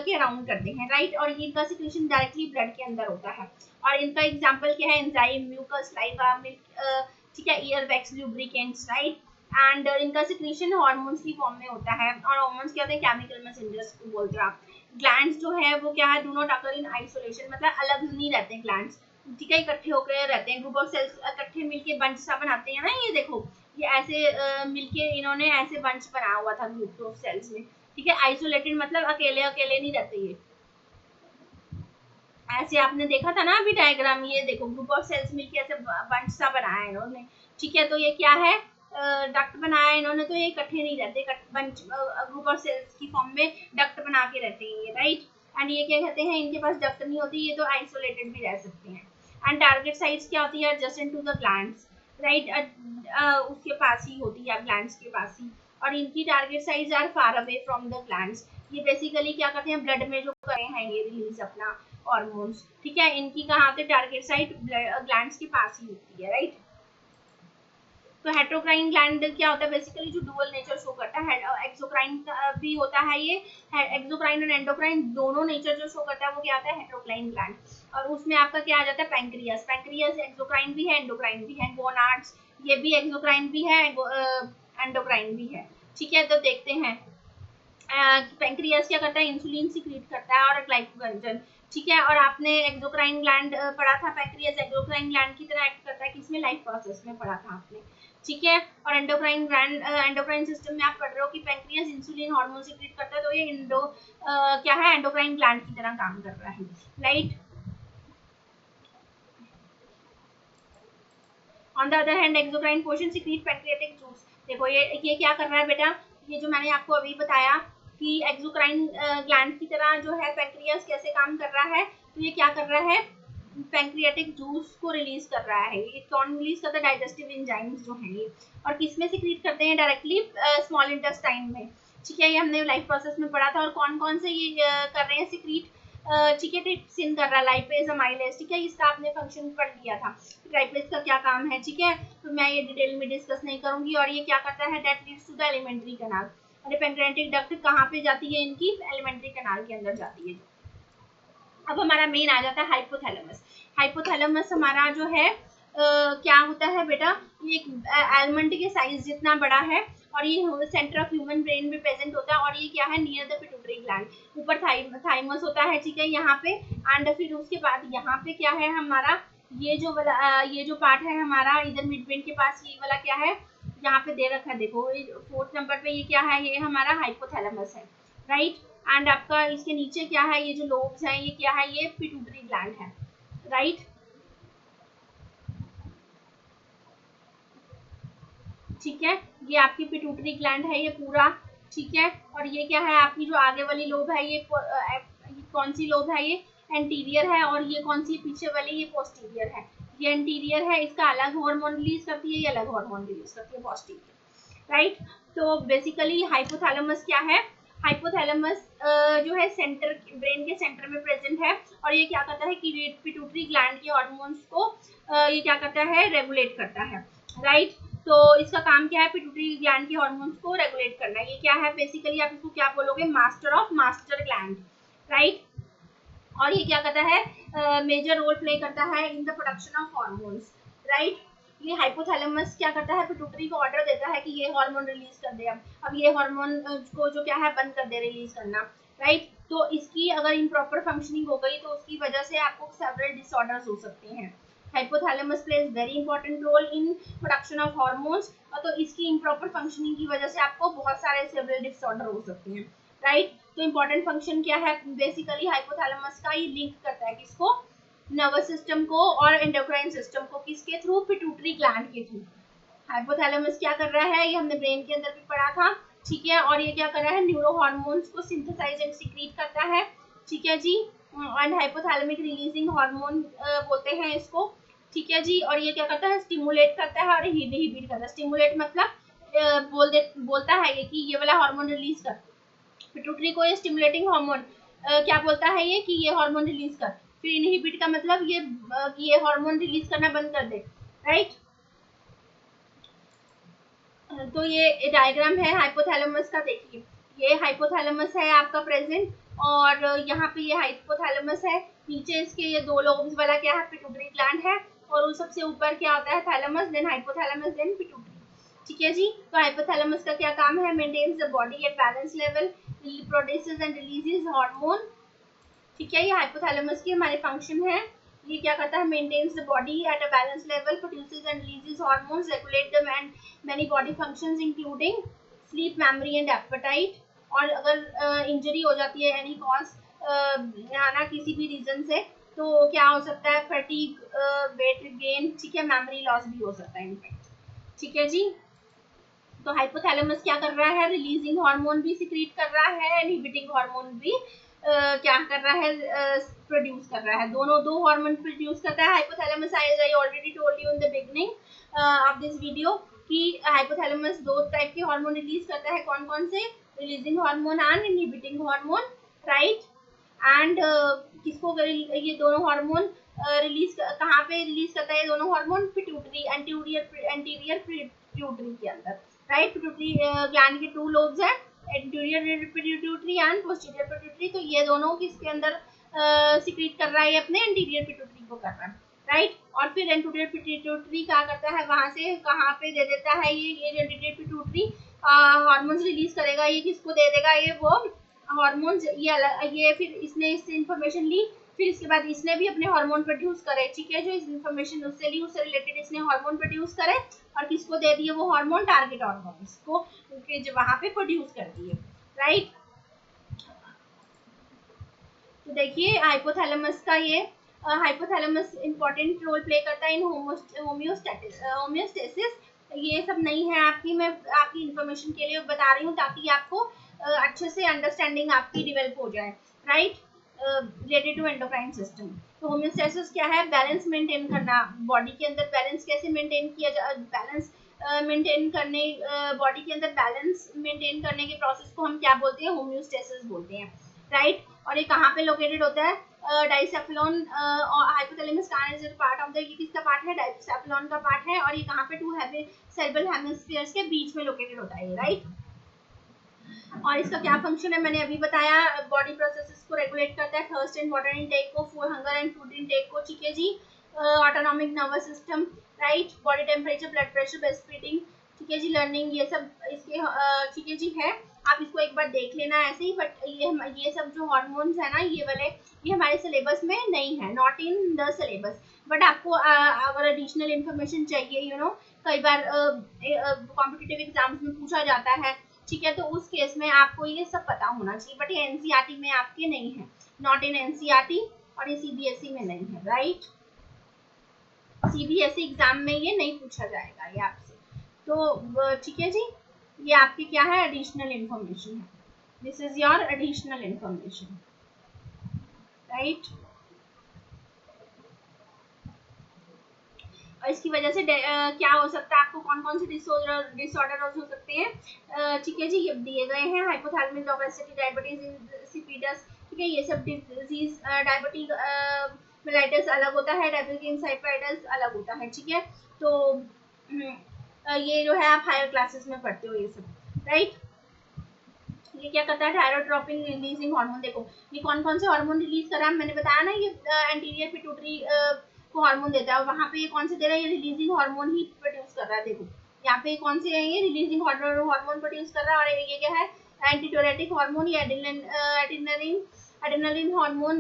के अराउंड करते हैं, राइट। और ये इनका सिक्रीशन डायरेक्टली ब्लड के अंदर होता है, और इनका एग्जांपल क्या है, एंजाइम, म्यूकस, लाइवा, मिल्क, ठीक है, ear wax, lubricants, right. And इनका सिक्रीशन हार्मोन्स की फॉर्म में होता है, और हार्मोन्स क्या होते हैं, केमिकल मैसेंजर्स को बोलते हैं आप। ग्लैंड्स जो है वो क्या है, do not occur in isolation, मतलब अलग नहीं रहते हैं ग्लैंड्स, ठीक है, इकट्ठे होकर रहते हैं, ग्रुप ऑफ सेल्स इकट्ठे मिलके बंच सा बनाते हैं ना, ये देखो, ये ऐसे मिलके इन्होंने ऐसे बंच बनाया हुआ था ग्रुप ऑफ सेल्स में, ठीक है। आइसोलेटेड मतलब अकेले अकेले नहीं रहते ये, ऐसे आपने देखा था ना अभी डायग्राम, ये देखो ग्रुप ऑफ सेल्स मिलके ऐसे बंच सा बनाया है इन्होंने, ठीक है। तो ये क्या है, डक्ट बनाया है इन्होंने, तो ये इकट्ठे नहीं रहते, बंच ग्रुप ऑफ सेल्स की फॉर्म में डक्ट बना के रहते हैं ये, राइट। एंड ये क्या कहते हैं, इनके पास डक्ट नहीं होती, ये तो आइसोलेटेड भी रह सकते हैं। एंड टारगेट साइट्स क्या होती है, adjacent to the glands, right, उसके पास ही होती है, ग्लैंड्स के पास ही। और इनकी target sites are far away from the glands, ये बेसिकली क्या करते हैं, ब्लड में जो करे हैं ये रिलीज अपना हार्मोन्स, ठीक है। इनकी कहाँ पे टारगेट साइट ग्लैंड्स के पास ही होती है, राइट। तो हेट्रोक्राइन ग्लैंड क्या होता है, बेसिकली जो डुअल नेचर शो करता है, एक्सोक्राइन भी होता है ये, एक्सोक्राइन और एंडोक्राइन दोनों नेचर जो शो करता है वो क्या आता है, हेट्रोक्राइन ग्लैंड। और उसमें आपका क्या आ जाता है, पैंक्रियास, पैंक्रियास एक्सोक्राइन भी है, एंडोक्राइन भी है, गोनाड्स ये भी एक्सोक्राइन भी है, एंडोक्राइन भी है, ठीक है। तो देखते हैं पैंक्रियास क्या करता है, इंसुलिन सीक्रेट करता है और ग्लाइकोजन, ठीक है। और आपने एक्सोक्राइन ग्लैंड पढ़ा था, पैंक्रियास एक्सोक्राइन ग्लैंड की तरह एक्ट करता है, किसमें, लाइफ प्रोसेस में पढ़ा था आपने, ठीक है। और एंडोक्राइन ग्लैंड, एंडोक्राइन सिस्टम में आप पढ़ रहे हो कि पैंक्रियास इंसुलिन हार्मोन सीक्रेट करता है, तो ये क्या है, एंडोक्राइन ग्लैंड की तरह काम कर रहा है, right. On the other hand exocrine portion secret pancreatic juice, देखो ये क्या कर रहा है बेटा, ये जो मैंने आपको अभी बताया कि एक्सोक्राइन ग्लैंड की तरह जो है पैंक्रियास कैसे काम कर रहा है, तो ये क्या कर रहा है, पैंक्रियाटिक जूस को रिलीज कर रहा है, ये कौन रिलीज करता है, डाइजेस्टिव एंजाइम्स जो हैं ये, और किसमें सीक्रेट करते हैं, डायरेक्टली स्मॉल इंटेस्टाइन में, ठीक है। ये हमने लाइफ प्रोसेस में पढ़ा था, और कौन कौन से ये कर रहे हैं सीक्रेट, ठीक है, ट्रिप्सिन कर रहा है, लाइपेज, अमाइलेज, ठीक है, इसका आपने फंक्शन पढ़ लिया था, लाइपेज का क्या काम है, ठीक है। तो मैं ये डिटेल में डिस्कस नहीं करूंगी। और ये क्या करता है, that leads to the alimentary canal, और पैंक्रियाटिक डक्ट कहाँ पे जाती है, इनकी एलिमेंट्री कनाल के अंदर जाती है। अब हमारा मेन आ जाता है हाइपोथैलेमस, हाइपोथैलेमस हमारा जो है क्या होता है बेटा, ये एक आलमंड के साइज जितना बड़ा है, और ये सेंटर ऑफ ह्यूमन ब्रेन में प्रेजेंट होता है, और ये क्या है, नियर द पिट्यूटरी ग्लैंड, ऊपर थाइमस होता है, ठीक है, यहाँ पे। एंड फिर उसके बाद यहाँ पे क्या है हमारा, ये जो पार्ट है हमारा इधर मिड ब्रेन के पास, ये वाला क्या है, यहाँ पे दे रखा है, देखो 4th नंबर पे, ये क्या है, ये हमारा हाइपोथैलेमस है, राइट। एंड आपका इसके नीचे क्या है, ये जो लोब्स हैं ये क्या है, ये पिट्यूटरी ग्लैंड है, राइट, ठीक है। ये आपकी पिट्यूटरी ग्लैंड है ये पूरा, ठीक है। और ये क्या है, आपकी जो आगे वाली लोब है ये कौन सी लोब है, ये एंटीरियर है, और ये कौन सी पीछे वाली, ये पोस्टीरियर है, ये एंटीरियर है, इसका अलग हार्मोन रिलीज करती है, ये अलग हार्मोन रिलीज करती है, पोस्टीरियर, राइट। तो बेसिकली हाइपोथैलेमस क्या है, हाइपोथैलेमस जो है सेंटर, ब्रेन के सेंटर में प्रेजेंट है, और ये क्या करता है कि पिट्यूटरी ग्लैंड के हार्मोन्स को ये क्या करता है, रेगुलेट करता है, राइट। तो इसका काम क्या है, पिट्यूटरी ग्लैंड के हार्मोन्स को रेगुलेट करना। ये क्या है बेसिकली, आप इसको क्या बोलोगे, master of master gland, right. और ये क्या करता है, मेजर रोल प्ले करता है in the production of hormones, right. ये हाइपोथैलेमस क्या करता है, पिट्यूटरी को ऑर्डर देता है कि ये हार्मोन रिलीज कर दे। अब ये हार्मोन को जो क्या है बंद कर दे रिलीज करना, राइट। तो इसकी अगर इम्प्रॉपर फंक्शनिंग हो गई तो उसकी वजह से आपको सेवरल डिसऑर्डर्स हो सकते हैं। Hypothalamus plays very important role in production of hormones, तो इसकी इम्प्रॉपर फंक्शनिंग की वजह से आपको बहुत सारे सेवरल डिसऑर्डर हो सकते हैं, राइट। तो इम्पोर्टेंट फंक्शन क्या है बेसिकली हाइपोथैलेमस का, ये लिंक करता है किसको, नर्वस सिस्टम को और एंडोक्राइन सिस्टम को, किसके थ्रू, पिट्यूटरी ग्लैंड के थ्रू। हाइपोथैलेमस क्या कर रहा है, ये हमने ब्रेन के अंदर भी पढ़ा था, ठीक है। और ये क्या कर रहा है, न्यूरो हार्मोन्स को सिंथेसाइज एंड सीक्रेट करता है, ठीक है जी। एंड हाइपोथैलेमिक रिलीजिंग हार्मोन बोलते हैं इसको, ठीक है जी। और ये क्या करता है, स्टिमुलेट करता है और इनहिबिट करता है। स्टिमुलेट मतलब बोलता है ये कि ये वाला हार्मोन रिलीज कर, पिट्यूटरी को ये स्टिमुलेटिंग हार्मोन क्या बोलता है ये कि ये हार्मोन रिलीज कर। फिर इनहिबिट का मतलब ये हार्मोन रिलीज करना बंद कर दे, राइट। तो ये डायग्राम है हाइपोथैलेमस का, देखिए ये हाइपोथैलेमस है आपका प्रेजेंट, और यहाँ पे ये हाइपोथैलेमस है, नीचे इसके ये दो लोब्स वाला क्या है, पिट्यूटरी ग्लैंड है, और उन सबसे ऊपर क्या होता है, thalamus, then hypothalamus, then pituitary, ठीक है जी। तो हाइपोथैलेमस का क्या काम है, maintains the body at balance level, produces and releases hormone, ठीक है। ये हाइपोथैलेमस की हमारे फंक्शन है। ये क्या करता है, maintains the body at a balance level, produces and releases hormones, regulate the many body functions including sleep, memory and appetite. और अगर इंजरी हो जाती है एनी कॉज ना किसी भी रीजन से, तो क्या हो सकता है, फटीग, वेट गेन, ठीक है, मेमोरी लॉस भी हो सकता है इनफैक्ट, ठीक है जी। तो हाइपोथैलेमस क्या कर रहा है, रिलीजिंग हार्मोन भी सिक्रीट कर रहा है, इनहिबिटिंग हार्मोन भी क्या कर रहा है, प्रोड्यूस कर रहा है। दोनों दो हार्मोन प्रोड्यूस करता है hypothalamus. I already told you in the beginning of this video कि हाइपोथैलेमस दो टाइप के हार्मोन रिलीज करता है, कौन कौन से, releasing hormone and inhibiting hormone, right. And किसको ये दोनों हार्मोन रिलीज कहाँ पे रिलीज करता है, ये दोनों हार्मोन, पिट्यूटरी, एंटीरियर पिट्यूटरी के अंदर, राइट। पिट्यूटरी ग्लैंड के टू लोब्स हैं, anterior pituitary and posterior pituitary. तो ये दोनों किसके अंदर सीक्रेट कर रहा है, अपने एंटीरियर पिट्यूटरी को कर रहा है, राइट। और फिर एंटीरियर पिट्यूटरी क्या करता है, वहां से कहाँ पे दे देता है, ये एंटीरियर पिट्यूटरी हार्मोन्स रिलीज करेगा, ये किसको दे देगा, ये वो हार्मोन्स, ये फिर इसने इससे इंफॉर्मेशन ली, फिर इसके बाद इसने भी अपने हार्मोन प्रोड्यूस करे, ठीक है। जो इस इंफॉर्मेशन उससे ली, उससे रिलेटेड इसने हार्मोन प्रोड्यूस करे, और किसको दे दिए वो हार्मोन, टारगेट हार्मोन्स को जो वहां पे प्रोड्यूस कर दिए, राइट। तो देखिए हाइपोथैलेमस का ये हाइपोथैलेमस इंपॉर्टेंट रोल प्ले करता है इन होमियोस्टेसिस। ये सब नहीं है आपकी, मैं आपकी इंफॉर्मेशन के लिए बता रही हूँ ताकि आपको अच्छे से अंडरस्टैंडिंग आपकी डेवलप हो जाए, right, related to endocrine system. तो होमियोस्टेसिस क्या है, बैलेंस मेंटेन करना, बॉडी के अंदर बैलेंस कैसे मेंटेन किया जाए, बैलेंस मेंटेन करने, बॉडी के अंदर बैलेंस मेंटेन करने के प्रोसेस को हम क्या बोलते हैं, होमियोस्टेसिस बोलते हैं, राइट। और ये कहाँ पे लोकेटेड होता है, डाइसेफ्लॉन और hypothalamus is part of the, ये किसका पार्ट है, डाइसेफ्लॉन का पार्ट है, और ये कहाँ पे टू सेरेब्रल हेमिस्फीयर्स के बीच में लोकेटेड होता है, राइट। और इसका क्या फंक्शन है मैंने अभी बताया, बॉडी प्रोसेसेस को रेगुलेट करता है, थर्स्ट एंड वाटर इनटेक को, food hunger and food intake को, ठीक है जी। Autonomic nervous system, right, body temperature, blood pressure, breast feeding, ठीक है जी, लर्निंग, ये सब इसके ठीक है जी है। आप इसको एक बार देख लेना ऐसे ही, बट ये सब जो हार्मोन्स है ना, ये वाले, ये हमारे सिलेबस में नहीं है, not in the syllabus. But आपको अगर एडिशनल इन्फॉर्मेशन चाहिए, यू नो, कई बार कॉम्पिटिटिव एग्जाम्स में पूछा जाता है, ठीक है, तो उस केस में आपको ये सब पता होना चाहिए। बट ये एनसीईआरटी में आपके नहीं है, नॉट इन एनसीईआरटी, और ये सीबीएसई में नहीं है, राइट। सीबीएसई एग्जाम में ये नहीं पूछा जाएगा ये आपसे, तो ठीक है जी। ये आपकी क्या है, एडिशनल इंफॉर्मेशन है, this is your additional information, right. और इसकी वजह से क्या हो सकता है, आपको कौन कौन से डिसऑर्डर हो सकते हैं, ठीक है जी, ये दिए गए हैं, हाइपोथैलेमिक ओबेसिटी, डायबिटीज इंसिपिडस, ठीक है, ये सब डिजीज, डायबिटीज मेलाइटिस अलग होता है, डायबिटीज इंसाइटिस अलग होता है, ठीक है। तो ये जो है आप हायर क्लासेस में पढ़ते हो ये सब, राइट। ये क्या करता है, थायरोट्रोपिन रिलीजिंग हार्मोन। देखो ये कौन कौन से हार्मोन रिलीज कर रहा है, मैंने बताया ना, ये एंटीरियर पिट्यूटरी को हार्मोन देता है, और वहाँ पे ये कौन से दे रहा है, ये रिलीजिंग हार्मोन ही प्रोड्यूस कर रहा है। देखो यहाँ पे कौन से है, ये रिलीजिंग हार्मोन प्रोड्यूस कर रहा है, और ये क्या है, एंटीटोरेटिक हार्मोन या एड्रेनलिन हार्मोन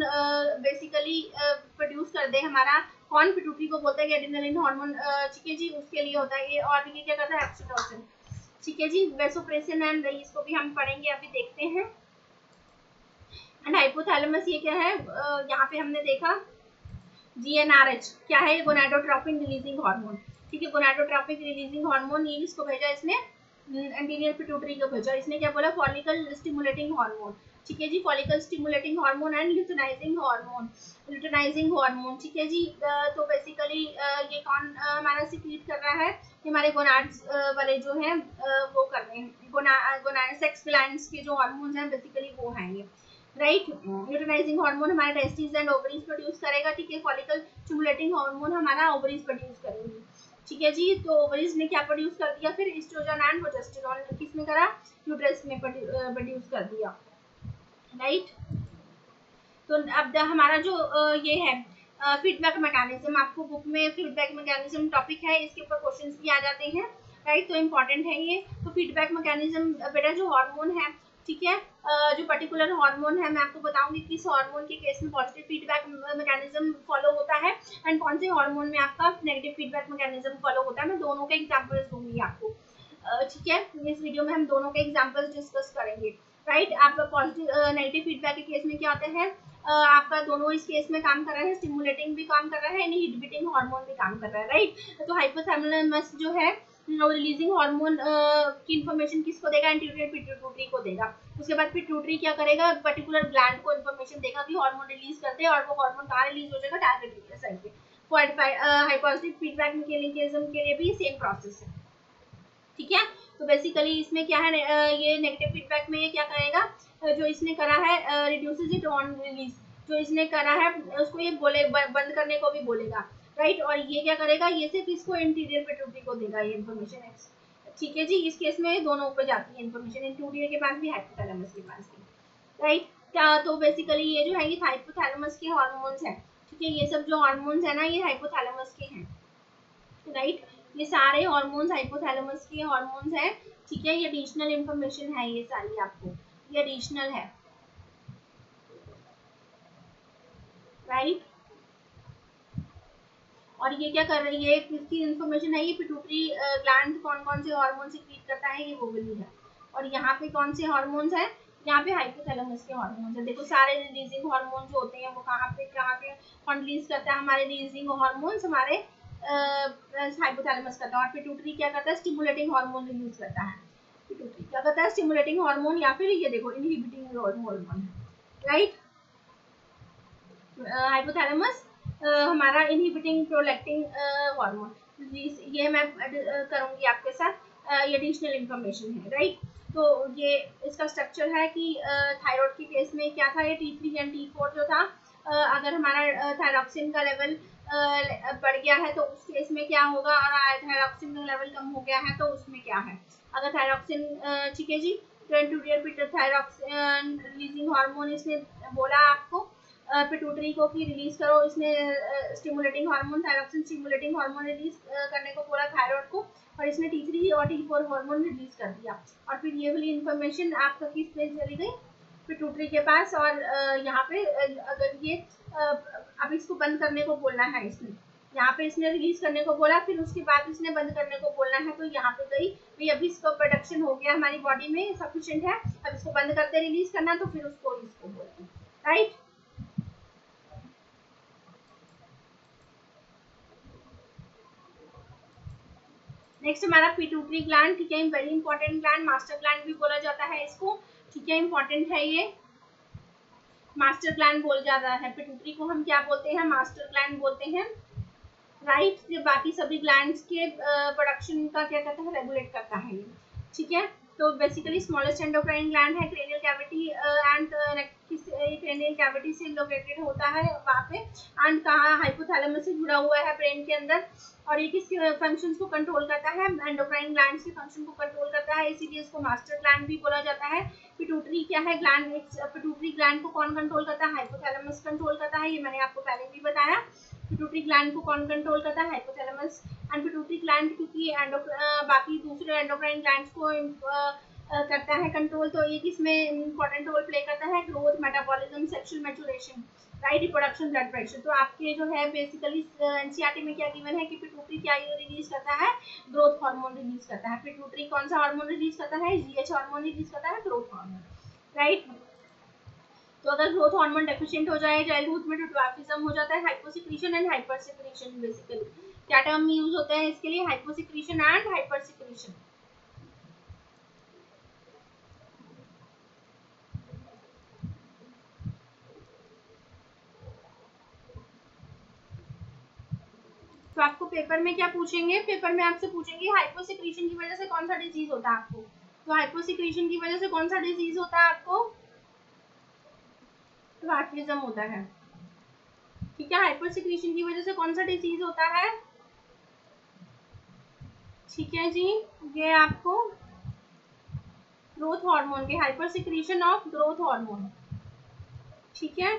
बेसिकली प्रोड्यूस कर दे हमारा, कौन, पिट्यूटरी को बोलता है कि एड्रेनलिन हार्मोन, ठीक है जी, उसके लिए होता है ये। और ये क्या करता है, ऑक्सीटोसिन, ठीक है जी, वेसोप्रेसिन एंड इसको भी हम पढ़ेंगे, अभी देखते हैं। एंड हाइपोथैलेमस ये क्या है, यहाँ पे हमने देखा GnRH क्या है, गोनाडोट्रोपिन रिलीजिंग हार्मोन, ठीक है, गोनाडोट्रोपिन रिलीजिंग हार्मोन, ये किसको भेजा इसने, एंटीरियर पिट्यूटरी को भेजा। इसने क्या बोला, फॉलिकल स्टिमुलेटिंग हार्मोन, ठीक है जी, follicle stimulating hormone and luteinizing hormone, ठीक है जी। तो बेसिकली ये कौन हमारा सिक्रीट कर रहा है, हमारे गोनाड्स वाले जो हैं वो कर रहे हैं, गोनाड सेक्स ग्लैंड्स के जो हार्मोन्स हैं बेसिकली वो हैं ये, राइट। ल्यूटेनाइजिंग हार्मोन हमारे टेस्टिस एंड ओवरीज प्रोड्यूस करेगा, ठीक है। फॉलिकल स्टिमुलेटिंग हार्मोन हमारा ओवरीज प्रोड्यूस करेंगे, ठीक है जी। तो ओवरीज ने क्या प्रोड्यूस कर दिया, फिर एस्ट्रोजन एंड प्रोजेस्टेरॉन किसने करा, यूट्रस में प्रोड्यूस कर दिया, राइट। तो अब हमारा जो ये है फीडबैक मैकेनिज्म, आपको बुक में फीडबैक मैकेनिज्म टॉपिक है, इसके ऊपर क्वेश्चंस भी आ जाते हैं, राइट। तो इम्पोर्टेंट है ये। तो फीडबैक मैकेनिज्म बेटा जो हार्मोन है, ठीक है, जो पर्टिकुलर हार्मोन है, मैं आपको बताऊंगी किस हार्मोन के केस में पॉजिटिव फीडबैक मैकेनिज्म फॉलो होता है एंड कौन से हार्मोन में आपका नेगेटिव फीडबैक मैकेनिज्म फॉलो होता है। मैं दोनों के एग्जांपल्स दूंगी आपको, ठीक है। इस वीडियो में हम दोनों के एग्जांपल्स डिस्कस करेंगे, राइट। आपका पॉजिटिव नेगेटिव फीडबैक के केस में क्या होता है, आपका दोनों इस केस में काम कर रहा है, स्टिमुलेटिंग भी काम कर रहा है, इनहिबिटिंग हार्मोन भी काम कर रहा है, राइट। तो हाइपोथैलेमस जो है रिलीजिंग हार्मोन की इंफॉर्मेशन किसको देगा, एंटीरियर पिट्यूटरी को देगा। उसके बाद पिट्यूटरी क्या करेगा, पर्टिकुलर ग्लैंड को इंफॉर्मेशन देगा कि हार्मोन रिलीज करते हैं, और वो हार्मोन कहाँ रिलीज हो जाएगा, टारगेट एरिया साइड पे। हाइपोजिटिव फीडबैक मैकेनिज्म के लिए भी सेम प्रोसेस है, ठीक है। तो बेसिकली इसमें क्या है, ये नेगेटिव फीडबैक में ये क्या करेगा, जो इसने करा है रिड्यूसेस इट ऑन रिलीज, जो इसने करा है उसको ये बोले बंद करने को भी बोलेगा, राइट। और ये क्या करेगा, ये सिर्फ इसको इंटीरियर पिट्यूटरी को देगा ये इन्फॉर्मेशन, ठीक है जी। इस केस में दोनों ऊपर जाती है इन्फॉर्मेशन, इंटीरियर के पास भी हाइपोथैलेमस के पास भी, राइट। क्या, तो बेसिकली ये जो है ये हाइपोथैलेमस के हार्मोन्स हैं, ठीक है। ये सब जो हार्मोन्स है ना ये हाइपोथैलेमस के हैं, राइट। ये सारे हार्मोन्स हाइपोथैलेमस के हार्मोन्स हैं, ठीक है। ये एडिशनल इंफॉर्मेशन है, ये सारी आपको ये एडिशनल है, राइट। और ये क्या कर रही है, किसकी इंफॉर्मेशन है, ये पिट्यूटरी ग्लैंड कौन कौन से हार्मोन सिक्रीट करता है, ये वो वाली है। और यहाँ पे कौन से हार्मोन्स हैं, यहाँ पे हाइपोथैलेमस के हार्मोन्स है। देखो सारे रिलीजिंग हार्मोन जो होते हैं वो कहाँ पे कौन रिलीज करता है, हमारे रिलीजिंग हार्मोन्स हमारे हाइपोथैलेमस करता है। और पिट्यूटरी क्या करता है, स्टिमुलेटिंग हार्मोन रिलीज करता है। पिट्यूटरी क्या करता है, स्टिमुलेटिंग हार्मोन, या फिर ये देखो इनहिबिटिंग हार्मोन, राइट। हाइपोथैलेमस हमारा इनहिबिटिंग प्रोलैक्टिन हार्मोन, ये मैं करूंगी आपके साथ, ये एडिशनल इंफॉर्मेशन है, राइट। तो ये इसका स्ट्रक्चर है कि थायराइड के केस में क्या था, ये T3 एंड T4 जो था, अगर हमारा थायरॉक्सिन का लेवल बढ़ गया है तो उस केस में क्या होगा, और थायरॉक्सिन का लेवल कम हो गया है तो उसमें क्या है। अगर थायरॉक्सिन, ठीक है जी, थायरॉक्सिन रिलीजिंग हार्मोन इसने बोला आपको पिट्यूटरी को कि रिलीज करो, इसने stimulating hormone thyroxine stimulating hormone release करने को बोला थायराइड को, और इसने T3 और T4 हार्मोन रिलीज कर दिया। और फिर ये वाली इंफॉर्मेशन आपका किस पे चली गई, पिट्यूटरी के पास। और यहाँ पे अगर ये अब इसको बंद करने को बोलना है, इसने यहाँ पे इसने रिलीज करने को बोला, फिर उसके बाद इसने बंद करने को बोलना है, तो यहाँ पे गई भाई, अभी इसका प्रोडक्शन हो गया हमारी बॉडी में सफिशिएंट है, अब इसको बंद करते रिलीज करना, तो फिर उसको इसको बोलते हैं, राइट। नेक्स्ट हमारा पिट्यूटरी ग्लैंड, ठीक है, very important gland, master gland भी बोला जाता है इसको, ठीक है, इंपॉर्टेंट है ये, मास्टर ग्लैंड बोल जाता है पिट्यूटरी को, हम क्या बोलते हैं, मास्टर ग्लैंड बोलते हैं, राइट। ये बाकी सभी ग्लैंड्स के प्रोडक्शन का क्या करता है, रेगुलेट करता है ये, ठीक है। तो बेसिकली स्मॉलेस्ट एंडोक्राइन ग्लैंड है, cranial cavity and cranial cavity से लोकेटेड होता है वहाँ पे, एंड कहाँ हाइपोथैलेमस से जुड़ा हुआ है ब्रेन के अंदर, और ये किसके फंक्शंस को कंट्रोल करता है, एंडोक्राइन ग्लैंड्स के फंक्शन को कंट्रोल करता है, इसीलिए इसको मास्टर ग्लैंड भी बोला जाता है। पिट्यूटरी क्या है ग्लैंड, पिट्यूटरी ग्लैंड को कौन कंट्रोल करता है, हाइपोथैलेमस कंट्रोल करता है, ये मैंने आपको पहले भी बताया। पिट्यूटरी ग्लैंड को कौन कंट्रोल करता है, हाइपोथैलेमस। एंड पिट्यूटरी ग्लैंड क्योंकि बाकी दूसरे एंडोक्राइन ग्लैंड्स को करता है कंट्रोल, तो ये किसमें इंपॉर्टेंट रोल प्ले करता है, growth, metabolism, sexual maturation, right, reproduction, blood pressure. तो आपके जो है बेसिकली एनसीईआरटी में क्या गिवन है कि पिट्यूटरी क्या रिलीज करता है, ग्रोथ हार्मोन रिलीज करता है। पिट्यूटरी कौन सा हार्मोन रिलीज करता है, जीएच हार्मोन रिलीज करता है, ग्रोथ हार्मोन, राइट। तो अगर ग्रोथ हार्मोन डेफिशिएंट हो जाए चाइल्डहुड में तो ड्वार्फिज्म हो जाता है, हाइपोसिक्रीशन एंड हाइपरसिक्रीशन। बेसिकली क्या टर्म यूज होता है इसके लिए, हाइपोसिक्रीशन एंड हाइपरसिक्रीशन। तो आपको पेपर में क्या पूछेंगे, पेपर में आपसे पूछेंगे हाइपोसिक्रीशन की वजह से कौन सा डिजीज होता है आपको। तो हाइपोसिक्रीशन की वजह से कौन सा डिजीज होता है आपको, ड्वार्फिज्म होता है, ठीक है। हाइपोसिक्रीशन की वजह से कौन सा डिजीज होता है, ठीक है जी, ये आपको ग्रोथ हार्मोन के, हाइपरसिक्रीशन ऑफ ग्रोथ हार्मोन, ठीक है,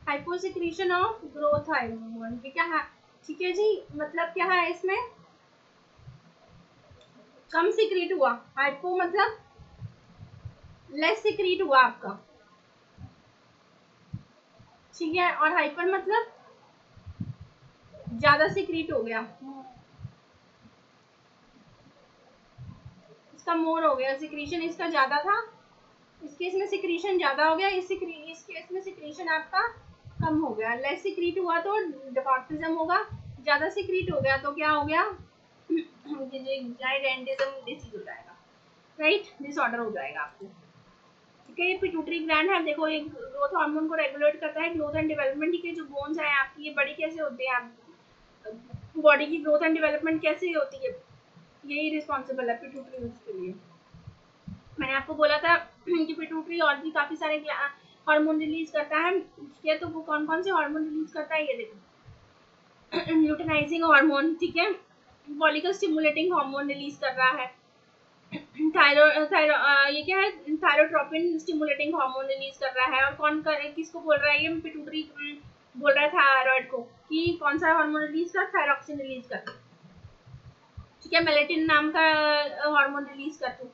हाइपोसिक्रीशन ऑफ ग्रोथ हार्मोन, ठीक है। ठीक है जी, मतलब क्या है इसमें, कम सिक्रीट हुआ, हाइपो मतलब लेस सिक्रीट हुआ आपका, ठीक है, और हाइपर मतलब ज्यादा सिक्रीट हो गया, इसका मोर हो गया, सिक्रीशन इसका ज्यादा था, इस केस में सिक्रीशन ज्यादा हो गया, इस केस में सिक्रीशन आपका कम हो गया। लेस सिक्रीट हुआ तो ड्वार्फिज्म होगा, ज्यादा सिक्रीट हो गया तो क्या हो गया, जाइडेंटिज्म डिसीज हो जाएगा, राइट, डिसऑर्डर हो जाएगा आपको, ठीक है। ये पिट्यूटरी ग्लैंड है, देखो ये ग्रोथ हार्मोन को रेगुलेट करता है, ग्रोथ एंड डेवलपमेंट, ठीक है। जो बोन्स है आपकी ये बड़ी कैसे होती है, आपकी बॉडी की ग्रोथ एंड डेवलपमेंट कैसे होती है, यही रिस्पॉन्सिबल है पिट्यूटरी उसके लिए। मैंने आपको बोला था कि पिट्यूटरी और भी काफी सारे हार्मोन रिलीज करता है, ठीक है। तो वो कौन कौन से हार्मोन रिलीज करता है, ये देखो, ल्यूटेनाइजिंग हार्मोन, ठीक है, फॉलिकल स्टिमुलेटिंग हार्मोन रिलीज कर रहा है, ये क्या है, थायरोट्रोपिन स्टिमुलेटिंग हार्मोन रिलीज कर रहा है, और कौन किसको बोल रहा है, ये पिट्यूटरी बोल रहा है थायराइड को कि कौन सा हार्मोन रिलीज कर, थायरॉक्सिन रिलीज कर, ठीक है, मेलेटिन नाम का हार्मोन रिलीज कर तू,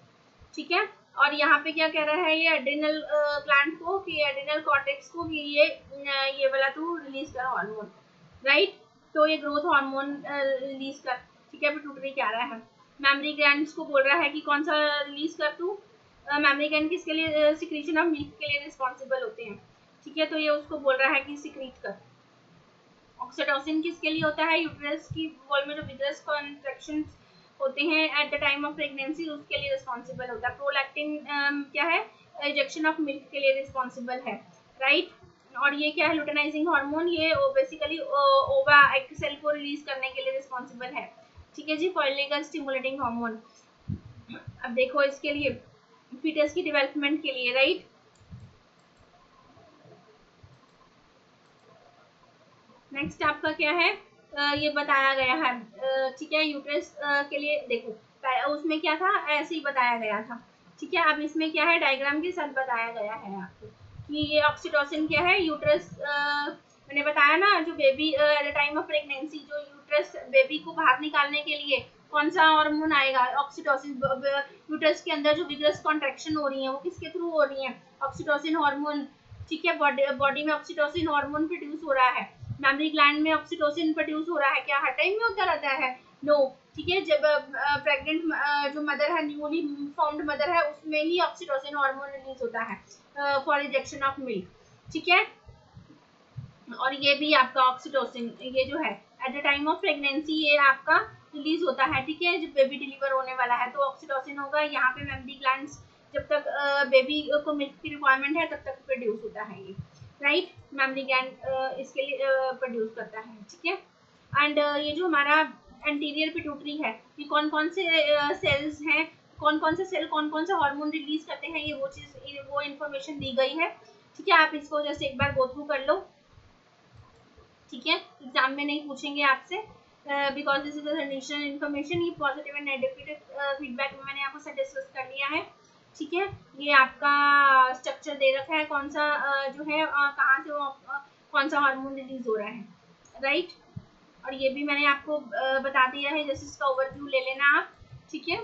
ठीक है। और यहाँ पे क्या कह रहा है ये एड्रिनल ग्लैंड को कि एड्रिनल कॉर्टेक्स को कि ये वाला तू रिलीज कर हार्मोन, राइट। तो ये ग्रोथ हार्मोन रिलीज कर, ठीक है, पिट्यूटरी कह रहा है। मेमरी ग्लैंड्स को बोल रहा है कि कौन सा रिलीज कर तू, मेमरी ग्लैंड किसके लिए, सिक्रीशन ऑफ मिल्क के लिए रिस्पॉन्सिबल होते हैं, ठीक है। तो ये उसको बोल रहा है कि सिक्रीट कर। ऑक्सीटोसिन किसके लिए होता है, यूट्रस की वॉल में जो विगरस कॉन्ट्रैक्शन होते हैं at the time of pregnancy उसके लिए रिस्पॉन्सिबल होता है। प्रोलैक्टिन क्या है, इजेक्शन ऑफ मिल्क के लिए रिस्पॉन्सिबल है, राइट। और ये क्या है, ल्यूटेनाइजिंग हार्मोन, ये बेसिकली ओवा एग सेल को रिलीज करने के लिए रिस्पॉन्सिबल है, ठीक है जी। फॉलिकल स्टिमुलेटिंग हार्मोन, अब देखो इसके लिए फीटस की डेवलपमेंट के लिए, राइट। नेक्स्ट आपका क्या है, ये बताया गया है, ठीक है, यूट्रस के लिए देखो उसमें क्या था, ऐसे ही बताया गया था, ठीक है। अब इसमें क्या है, डायग्राम के साथ बताया गया है आपको कि ये ऑक्सीटोसिन क्या है, यूट्रस मैंने बताया ना, जो baby at the time of pregnancy जो यूट्रस बेबी को बाहर निकालने के लिए कौन सा हार्मोन आएगा, ऑक्सीटोसिन। यूट्रस के अंदर जो विगरस कॉन्ट्रैक्शन हो रही है वो किसके थ्रू हो रही है, ऑक्सीटोसिन हार्मोन, ठीक है। बॉडी में ऑक्सीटोसिन हार्मोन प्रोड्यूस हो रहा है, मेमरी ग्लैंड में ऑक्सीटोसिन प्रोड्यूस हो रहा है, क्या हर टाइम में होता रहता है, नो, ठीक है। जब प्रेग्नेंट जो मदर है, न्यूली फाउंड मदर है, उसमें ही ऑक्सीटोसिन हार्मोन रिलीज होता है फॉर इंजेक्शन ऑफ मिल्क, ठीक है। और ये भी आपका ऑक्सीटोसिन ये जो है at the time of pregnancy ये आपका रिलीज होता है, ठीक है। जब बेबी डिलीवर होने वाला है तो ऑक्सीटोसिन होगा, यहाँ पे मेमरी ग्लैंड्स जब तक बेबी को मिल्क की रिक्वायरमेंट है तब तक प्रोड्यूस होता है ये, राइट। मेमरी ग्लैंड इसके लिए प्रोड्यूस करता है, ठीक है। एंड ये जो हमारा एंटीरियर पिट्यूटरी है, ये कौन कौन से सेल्स हैं, कौन कौन से सेल कौन कौन सा हार्मोन रिलीज करते हैं, ये वो चीज वो इन्फॉर्मेशन दी गई है, ठीक है, आप इसको जस्ट एक बार गो थ्रू कर लो। ठीक है, एग्जाम में नहीं पूछेंगे आपसे, because this is additional information. ये पॉजिटिव एंड नेगेटिव फीडबैक में मैंने आपको डिस्कस कर लिया है। ठीक है, ये आपका स्ट्रक्चर दे रखा है, कौन सा जो है कहाँ से कौन सा हार्मोन रिलीज हो रहा है, राइट। और ये भी मैंने आपको बता दिया है, जैसे इसका ओवरव्यू ले लेना आप। ठीक है,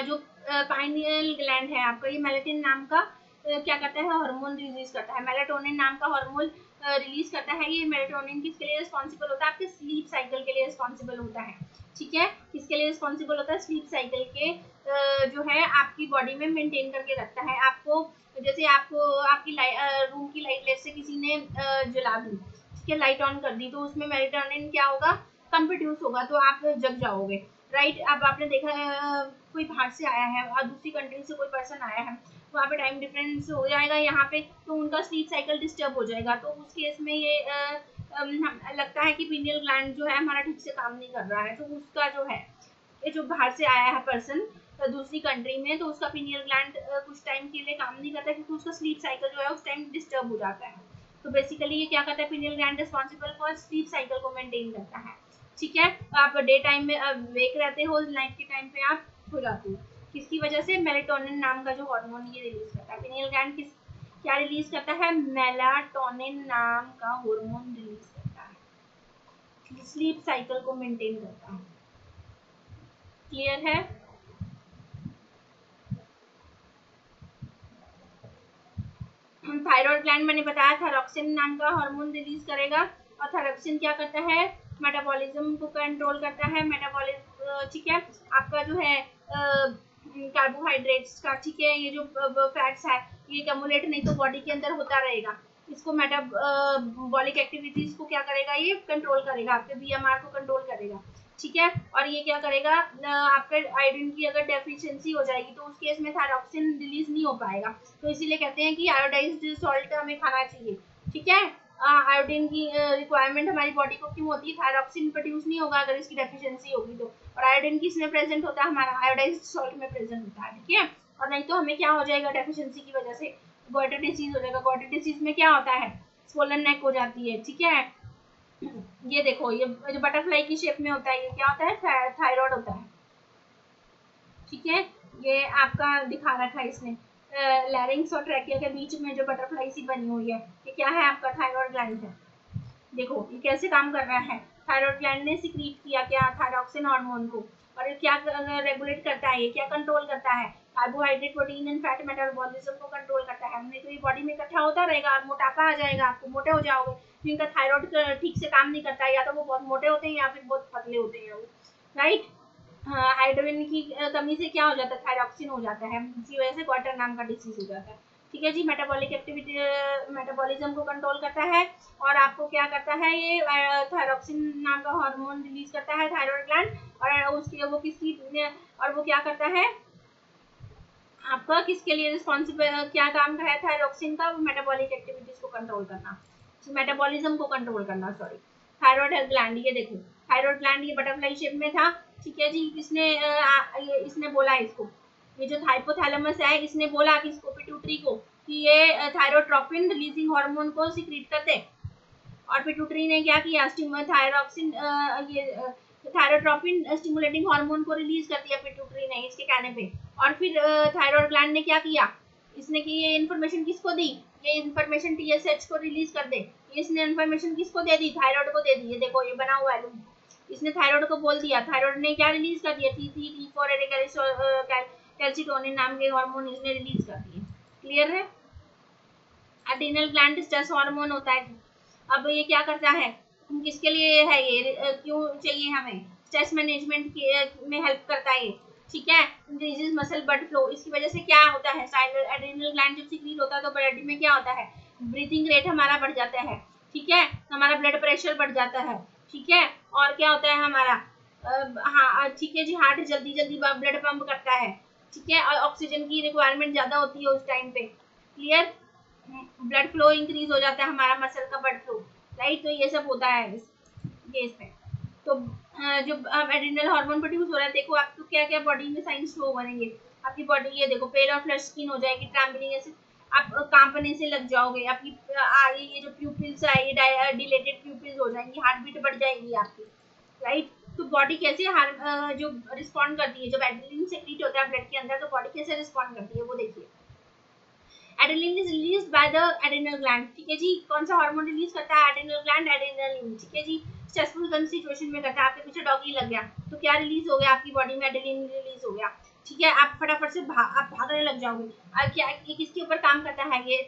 जो पाइनियल ग्लैंड है आपका, ये मेलेटिन नाम का क्या करता है, हार्मोन रिलीज करता है। मेलाटोनिन नाम का हार्मोन रिलीज करता है। ये मेलाटोनिन किसके लिए रिस्पॉन्सिबल होता है, आपके स्लीप साइकिल के लिए रिस्पॉन्सिबल होता है। ठीक है, किसके लिए रिस्पॉन्सिबल होता है, स्लीप साइकिल के जो है आपकी बॉडी में मेंटेन करके रखता है आपको। जैसे आपको आपकी रूम की लाइट लेट से किसी ने जला दी, ठीक है, लाइट ऑन कर दी, तो उसमें मेलाटोनिन क्या होगा, कम प्रोड्यूस होगा, तो आप जग जाओगे, राइट। अब आपने देखा कोई बाहर से आया है और दूसरी कंट्री से कोई पर्सन आया है, वहाँ पे टाइम डिफरेंस हो जाएगा यहाँ पे, तो उनका स्लीप साइकिल डिस्टर्ब हो जाएगा। तो उस केस में ये लगता है कि पीनियल ग्लैंड जो है हमारा ठीक से काम नहीं कर रहा है, तो उसका जो है, ये जो बाहर से आया है पर्सन दूसरी कंट्री में, तो उसका पीनियल ग्लैंड कुछ टाइम के लिए काम नहीं करता, क्योंकि उसका स्लीप साइकिल जो है उस टाइम डिस्टर्ब हो जाता है। तो बेसिकली ये क्या करता है, pineal gland responsible for sleep cycle को मेंटेन करता है। ठीक है, आप डे टाइम में वेक रहते हो, नाइट के टाइम पे आप सो जाते हो, किसकी वजह से, मेलाटोनिन नाम का जो हार्मोन ये रिलीज करता है। पीनियल ग्लैंड किस क्या रिलीज करता है, मेलाटोनिन नाम का हार्मोन रिलीज करता है, स्लीप साइकिल को मेंटेन करता है। क्लियर है। थायराइड ग्लैंड मैंने बताया थायरॉक्सिन नाम का हार्मोन रिलीज करेगा, और थायरॉक्सिन क्या करता है, मेटाबॉलिज्म को कंट्रोल करता है। मेटाबॉलिज्म, ठीक है, आपका जो है कार्बोहाइड्रेट्स का, ठीक है, ये जो फैट्स है ये कम्युलेट नहीं तो बॉडी के अंदर होता रहेगा, इसको मेटाबॉलिक एक्टिविटीज को क्या करेगा, ये कंट्रोल करेगा, आपके बीएमआर को कंट्रोल करेगा। ठीक है, और ये क्या करेगा, आपका आयोडीन की अगर डेफिशिएंसी हो जाएगी तो उस केस में थायरॉक्सिन रिलीज नहीं हो पाएगा, तो इसीलिए कहते हैं कि आयोडाइज्ड सॉल्ट हमें खाना चाहिए। ठीक है, आयोडीन की रिक्वायरमेंट हमारी बॉडी को क्यों होती है, थायरॉक्सिन प्रोड्यूस नहीं होगा अगर इसकी डेफिशिएंसी होगी तो, और आयोडीन किसमें प्रेजेंट होता है, हमारा आयोडाइज्ड सॉल्ट में प्रेजेंट होता है। ठीक है, और नहीं तो हमें क्या हो जाएगा, डेफिशिएंसी की वजह से गॉइटर डिसीज हो जाएगा। गॉइटर डिसीज में क्या होता है, स्वोलन नेक हो जाती है। ठीक है, ये देखो, ये जो बटरफ्लाई की शेप में होता है, ये क्या होता है, थायराइड होता है। ठीक है, ये आपका दिखा रखा है इसने, लैरिंक्स और ट्रैकिया के बीच में जो बटरफ्लाई सी बनी हुई है, ये क्या है, आपका थायराइड ग्लैंड है। देखो ये कैसे काम कर रहा है, थायराइड ग्लैंड ने सिक्रीट किया क्या, थायरॉक्सिन हार्मोन को, और ये क्या रेगुलेट करता है, ये क्या कंट्रोल करता है, carbohydrate, protein and fat metabolism को कंट्रोल करता है। नहीं तो ये बॉडी में इकट्ठा होता रहेगा और मोटापा आ जाएगा, आपको मोटे हो जाओगे, जिनका थायराइड ठीक से काम नहीं करता है, या तो वो बहुत मोटे होते हैं या फिर बहुत पतले होते हैं वो, राइट। आयोडीन की कमी से क्या हो जाता है, थायरॉक्सिन हो जाता है, इसी वजह से क्वार्टर नाम का डिसीज हो जाता है। ठीक है जी, मेटाबॉलिक एक्टिविटी, मेटाबॉलिज्म को कंट्रोल करता है, और आपको क्या करता है, ये थायरॉक्सिन नाम का हार्मोन रिलीज करता है थायराइड ग्लैंड, और उसकी वो किसकी, और वो क्या करता है, आपका किसके लिए रिस्पॉन्सिबल, क्या काम है थायरॉक्सिन का, मेटाबॉलिक एक्टिविटीज को कंट्रोल करना, मेटाबॉलिज्म को कंट्रोल करना, सॉरी। थायराइड ग्लैंड, ये देखो थायराइड ग्लैंड ये बटरफ्लाई शेप में था। ठीक है जी, इसने बोला इसको, ये जो हाइपोथैलेमस है, इसने बोला किसको, पिट्यूटरी को, कि ये थायरोट्रोपिन रिलीजिंग हार्मोन को सिक्रीट कर दे, और पिट्यूटरी ने क्या किया, थायरॉक्सिन ये थायरोट्रोपिन स्टिमुलेटिंग हार्मोन को रिलीज कर दिया पिट्यूटरी ने इसके कहने पे, और फिर थायराइड ग्लैंड ने क्या किया, इसने की ये इन्फॉर्मेशन किसको दी, ये इन्फॉर्मेशन टीएसएच को रिलीज कर दे, इसने इन्फॉर्मेशन किसको दे दी, थायराइड को दे दी। ये देखो ये बना हुआ है, इसने थायराइड को बोल दिया, थायराइड ने क्या रिलीज कर दिया, T3 T4 कैल्सिटोनिन नाम के हार्मोन इसने रिलीज कर दिए। क्लियर है। एड्रिनल ग्लैंड स्ट्रेस हार्मोन होता है। अब ये क्या करता है, किसके लिए है ये, क्यों चाहिए हमें, स्ट्रेस मैनेजमेंट में हेल्प करता है ये। ठीक है, इंक्रीजेस मसल ब्लड फ्लो, इसकी वजह से क्या होता है, एड्रिनल ग्लैंड जब सिक्रीट होता है तो बॉडी में क्या होता है, ब्रीथिंग रेट हमारा बढ़ जाता है। ठीक है, हमारा ब्लड प्रेशर बढ़ जाता है। ठीक है, और क्या होता है हमारा, हाँ ठीक है जी, हार्ट जल्दी जल्दी ब्लड पंप करता है। ठीक है, और ऑक्सीजन की रिक्वायरमेंट ज्यादा होती है उस टाइम पे। क्लियर, ब्लड फ्लो इंक्रीज हो जाता है, हमारा मसल का ब्लड फ्लो, राइट। तो ये सब होता है केस में। तो जो एड्रिनल हार्मोन प्रोड्यूस हो रहा है, देखो आपको क्या क्या बॉडी में साइंस शो करेंगे, आपकी बॉडी ये देखो, पेल और फ्लश स्किन हो जाएगी, ट्रैम्बलिंग, आप कांपने से लग जाओगे, आपकी आगे ये जो प्यूपिल्स है ये डिलेटेड प्यूपिल्स हो जाएंगी, हार्ट बीट बढ़ जाएगी आपकी, राइट। तो बॉडी कैसे जो रिस्पॉन्ड करती है, जब एड्रेनलिन सेक्रेट होता है ब्लड के अंदर तो बॉडी कैसे रिस्पॉन्ड करती है वो देखिए। Adrenaline is released by the adrenal gland, ठीक है जी। कौन सा हार्मोन रिलीज करता है? एड्रेनल ग्लैंड, एड्रेनलिन, ठीक है जी। स्ट्रेसफुल सिचुएशन में करता है, आपके पीछे डॉगी लग गया तो क्या रिलीज हो गया आपकी बॉडी में? एड्रेनलिन रिलीज हो गया, ठीक है। आप फटाफट से आप भागने लग जाओगे। क्या ये किसके ऊपर काम करता है? ये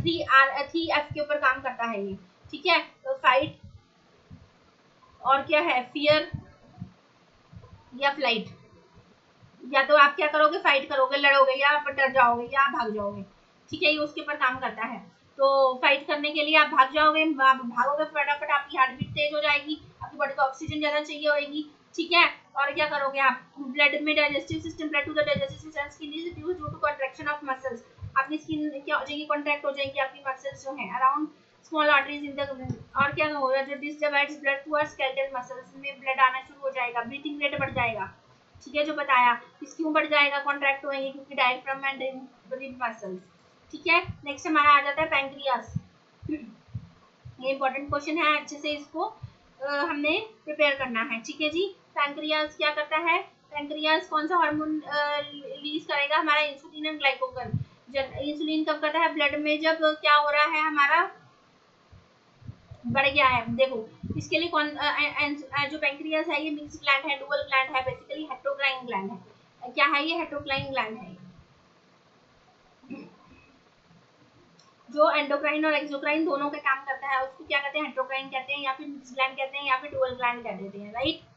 3F के ऊपर काम करता है ये, ठीक है। तो फाइट और क्या है? फियर या फ्लाइट। या तो आप क्या करोगे? फाइट करोगे, लड़ोगे, या आप डर जाओगे, या आप भाग जाओगे, ठीक है। ये उसके ऊपर काम करता है। तो फाइट करने के लिए आप भाग जाओगे, आप भागोगे फटाफट, आपकी हार्ट बीट तेज हो जाएगी, आपकी बॉडी को ऑक्सीजन ज्यादा चाहिए होगी, ठीक है। और क्या करोगे आप? ब्लड में digestive system, blood to the digestive system, skin is reduced due to contraction of muscles. आपकी स्किन क्या हो जाएगी? कॉन्ट्रैक्ट हो जाएगी, आपकी मसल्स जो है around small arteries in the. और क्या होगा? जो this divides blood to skeletal muscles में ब्लड आना शुरू हो जाएगा, ब्रीथिंग रेट बढ़ जाएगा, ठीक है। जो बताया इस क्यों बढ़ जाएगा? कॉन्ट्रैक्ट होएंगे क्योंकि डायफ्राम एंड रिब मसल्स, ठीक है। नेक्स्ट हमारा आ जाता है पैंक्रियास। ये इंपॉर्टेंट क्वेश्चन है, अच्छे से इसको हमने प्रिपेयर करना है, ठीक है जी। पैंक्रियास क्या करता है? पैंक्रियास कौन सा हार्मोन रिलीज करेगा? हमारा इंसुलिन एंड ग्लाइकोगन। इंसुलिन कब करता है? ब्लड में जब क्या हो रहा है हमारा, बढ़ गया है। देखो इसके लिए कौन जो पैंक्रियास है ये मिक्स ग्लैंड है, डुअल ग्लैंड है, बेसिकली हेट्रोक्राइन ग्लैंड है। क्या है ये? हेट्रोक्राइन ग्लैंड है। जो एंडोक्राइन और एक्सोक्राइन दोनों का काम करता है उसको क्या कहते हैं? हेट्रोक्राइन कहते हैं, या फिर मिक्स ग्लैंड कहते हैं, या फिर डुअल ग्लैंड कह देते हैं, राइट।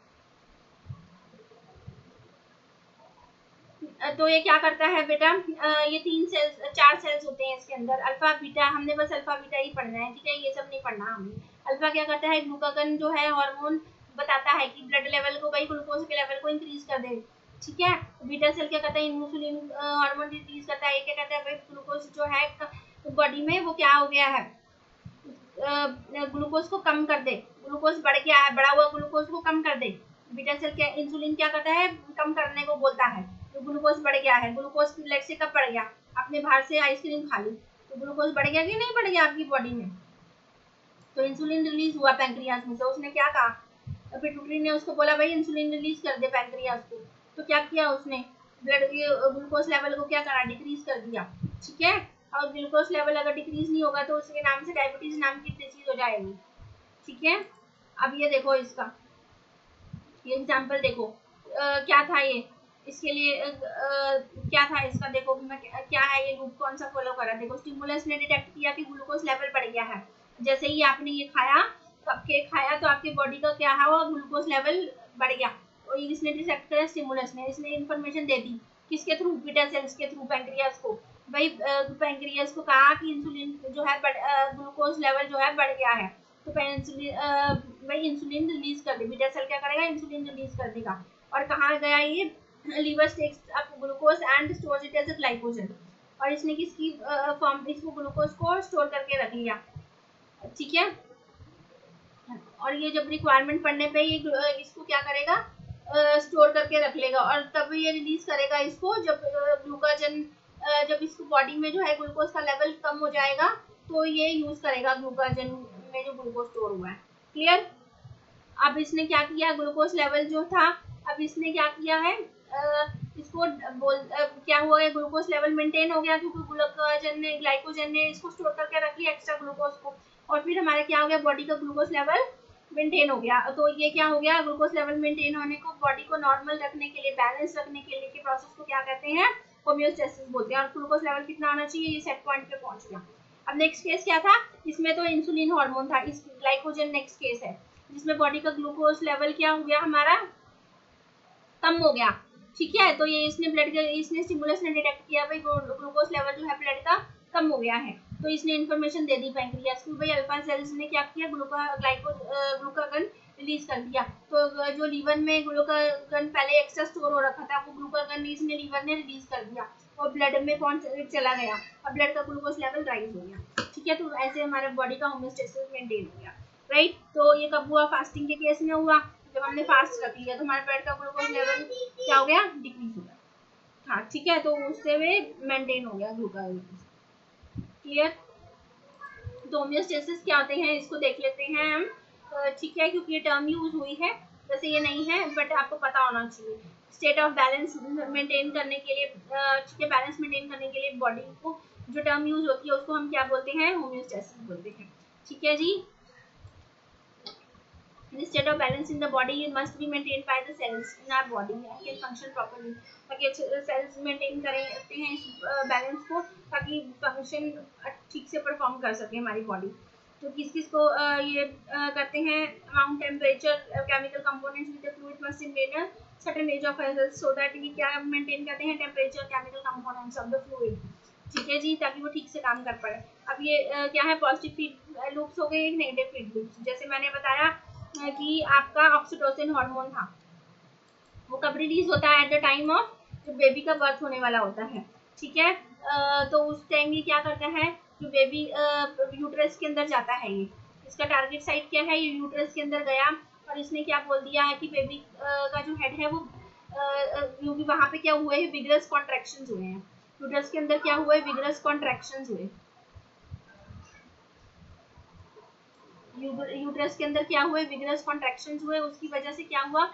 तो ये क्या करता है बेटा? ये 4 सेल्स होते हैं इसके अंदर, अल्फा बीटा। हमने बस अल्फा बीटा ही पढ़ना है, ठीक है, ये सब नहीं पढ़ना हमने। अल्फा क्या करता है? ग्लूकागन जो है हार्मोन बताता है कि ब्लड लेवल को, भाई ग्लूकोज के लेवल को इंक्रीज कर दे, ठीक है। बीटा सेल क्या करता है? इंसुलिन हार्मोन रिलीज करता है। ये क्या कहता है? भाई ग्लूकोज जो है बॉडी में वो क्या हो गया है, ग्लूकोज को कम कर दे, ग्लूकोज बढ़ गया है, बढ़ा हुआ ग्लूकोज को कम कर दे। बीटा सेल क्या, इंसुलिन क्या करता है? कम करने को बोलता है। तो ग्लूकोज बढ़ गया है, ग्लूकोज ब्लड से कब बढ़ गया? आपने बाहर से आइसक्रीम खा ली तो ग्लूकोज बढ़ गया कि नहीं बढ़ गया आपकी बॉडी में? तो इंसुलिन रिलीज हुआ पैंक्रियास में से। उसने क्या कहा? पिट्यूटरी ने उसको बोला भाई इंसुलिन रिलीज कर दे पैंक्रियास को। तो क्या किया उसने? ब्लड ग्लूकोज लेवल को क्या करा? डिक्रीज कर दिया, ठीक है। और ग्लूकोज लेवल अगर डिक्रीज नहीं होगा तो उसके नाम से डायबिटीज नाम की डिजीज हो जाएगी, ठीक है। अब ये देखो इसका ये एग्जाम्पल देखो, क्या था ये? इसके लिए क्या था इसका? देखो मैं क्या है ये लूप, कौन सा फॉलो करा? देखो स्टिमुलस ने डिटेक्ट किया कि ग्लूकोज लेवल बढ़ गया है। जैसे ही आपने ये खाया, कप केक खाया, तो आपके बॉडी का क्या हुआ? ग्लूकोज लेवल बढ़ गया। और इसने डिटेक्ट करा स्टिमुलस ने, इसने इन्फॉर्मेशन दे दी किसके थ्रू? बीटा सेल्स के थ्रू, पैंक्रियास को। भाई पैंक्रियास को कहा कि इंसुलिन जो है ग्लूकोज लेवल जो है बढ़ गया है, तो भाई इंसुलिन रिलीज कर दे। बीटा सेल क्या करेगा? इंसुलिन रिलीज कर देगा। और कहाँ गया ये? Liver takes up glucose and stores it as a glycogen. और इसने किसकी फॉर्म, इसको ग्लूकोज को स्टोर करके रख लिया, ठीक है। और ये जब रिक्वायरमेंट पड़ने पे ये इसको क्या करेगा? स्टोर करके रख लेगा, और तब ये रिलीज करेगा इसको जब ग्लूकोजन, जब इसको बॉडी में जो है ग्लूकोज का लेवल कम हो जाएगा तो ये यूज करेगा ग्लूकोजन में जो ग्लूकोज स्टोर हुआ है। क्लियर? अब इसने क्या किया? ग्लूकोज लेवल जो था, अब इसने क्या किया है? इसको क्या हुआ है? ग्लूकोज लेवल मेंटेन हो गया क्योंकि ग्लाइकोजन ने इसको स्टोर करके रख लिया एक्स्ट्रा ग्लूकोज को। और फिर हमारा क्या हो गया? बॉडी का ग्लूकोज लेवल मेंटेन हो गया। तो ये क्या हो गया? ग्लूकोज लेवल मेंटेन होने को, बॉडी को नॉर्मल रखने के लिए, बैलेंस रखने के लिए के प्रोसेस को क्या कहते हैं? होम्योस्टेसिस बोलते हैं। और ग्लूकोज लेवल कितना आना चाहिए? ये सेट पॉइंट पे पहुंच गया। अब नेक्स्ट केस क्या था? इसमें तो इंसुलिन हार्मोन था, इस ग्लाइकोजन नेक्स्ट केस है जिसमें बॉडी का ग्लूकोज लेवल क्या हो गया हमारा? कम हो गया, ठीक है। तो ये इसने स्टिमुलस ने डिटेक्ट किया भाई ग्लूकोज लेवल जो है ब्लड का कम हो गया है। तो इसने इन्फॉर्मेशन दे दी पैंक्रियास को, भाई अल्फा सेल्स ने क्या किया? ग्लूकागन रिलीज कर दिया। तो जो लीवर में ग्लूकागन पहले एक्स्ट्रा स्टोर हो रखा था वो ग्लूकागन इसने लीवर ने रिलीज कर दिया और ब्लड में पहुंच चला गया, और ब्लड का ग्लूकोज लेवल राइज हो गया, ठीक है। तो ऐसे हमारे बॉडी का होम्योस्टेसिस मेंटेन हो गया, राइट। तो ये कब हुआ? फास्टिंग के केस में हुआ, जब हमने फास्ट रख लिया तो हमारे ब्लड का ग्लूकोज लेवल क्या हो गया? डिक्रीज हो गया, हाँ, ठीक है। तो उससे वे मेंटेन हो गया ग्लूकोज। क्लियर? तो होम्योस्टेसिस क्या होते हैं इसको देख लेते हैं हम, ठीक है, क्योंकि ये टर्म यूज हुई है, वैसे ये नहीं है बट आपको पता होना चाहिए। स्टेट ऑफ बैलेंस मेंटेन करने के लिए, ठीक है, बैलेंस मेंटेन करने के लिए बॉडी को जो टर्म यूज होती है उसको हम क्या बोलते हैं, होम्योस्टेसिस बोलते हैं। ठीक है जी। The state of balance in the body must be maintained by the cells in our body and can function properly. ताकि सेल्स मेंटेन करते हैं इस बैलेंस को, ताकि फंक्शन ठीक से परफॉर्म कर सके हमारी बॉडी। तो किस किस को ये करते हैं, amount, temperature, chemical components with the fluid must maintain a certain range of health, so that ये क्या मेंटेन करते हैं, temperature, chemical components of the fluid. ठीक है जी, ताकि वो ठीक से काम कर पाए। अब ये क्या है, पॉजिटिव फीड लूप्स हो गए, नेगेटिव फीड लूप्स। जैसे मैंने बताया कि आपका ऑक्सीटोसिन हार्मोन था, वो कब रिलीज होता है, एट द टाइम ऑफ जब बेबी का बर्थ होने वाला होता है। ठीक है, तो उस टाइम ये क्या करता है, जो बेबी यूट्रस के अंदर जाता है, ये इसका टारगेट साइट क्या है, ये यूट्रस के अंदर गया और इसने क्या बोल दिया है कि बेबी का जो हेड है वो क्योंकि वहां पे क्या हुए हैं, विगरस कॉन्ट्रैक्शंस हुए हैं, यूट्रस के अंदर क्या हुए, विगरस कॉन्ट्रैक्शंस हुए, यूट्रस के अंदर क्या हुए, विगरस कॉन्ट्रैक्शंस हुए, उसकी वजह से क्या हुआ,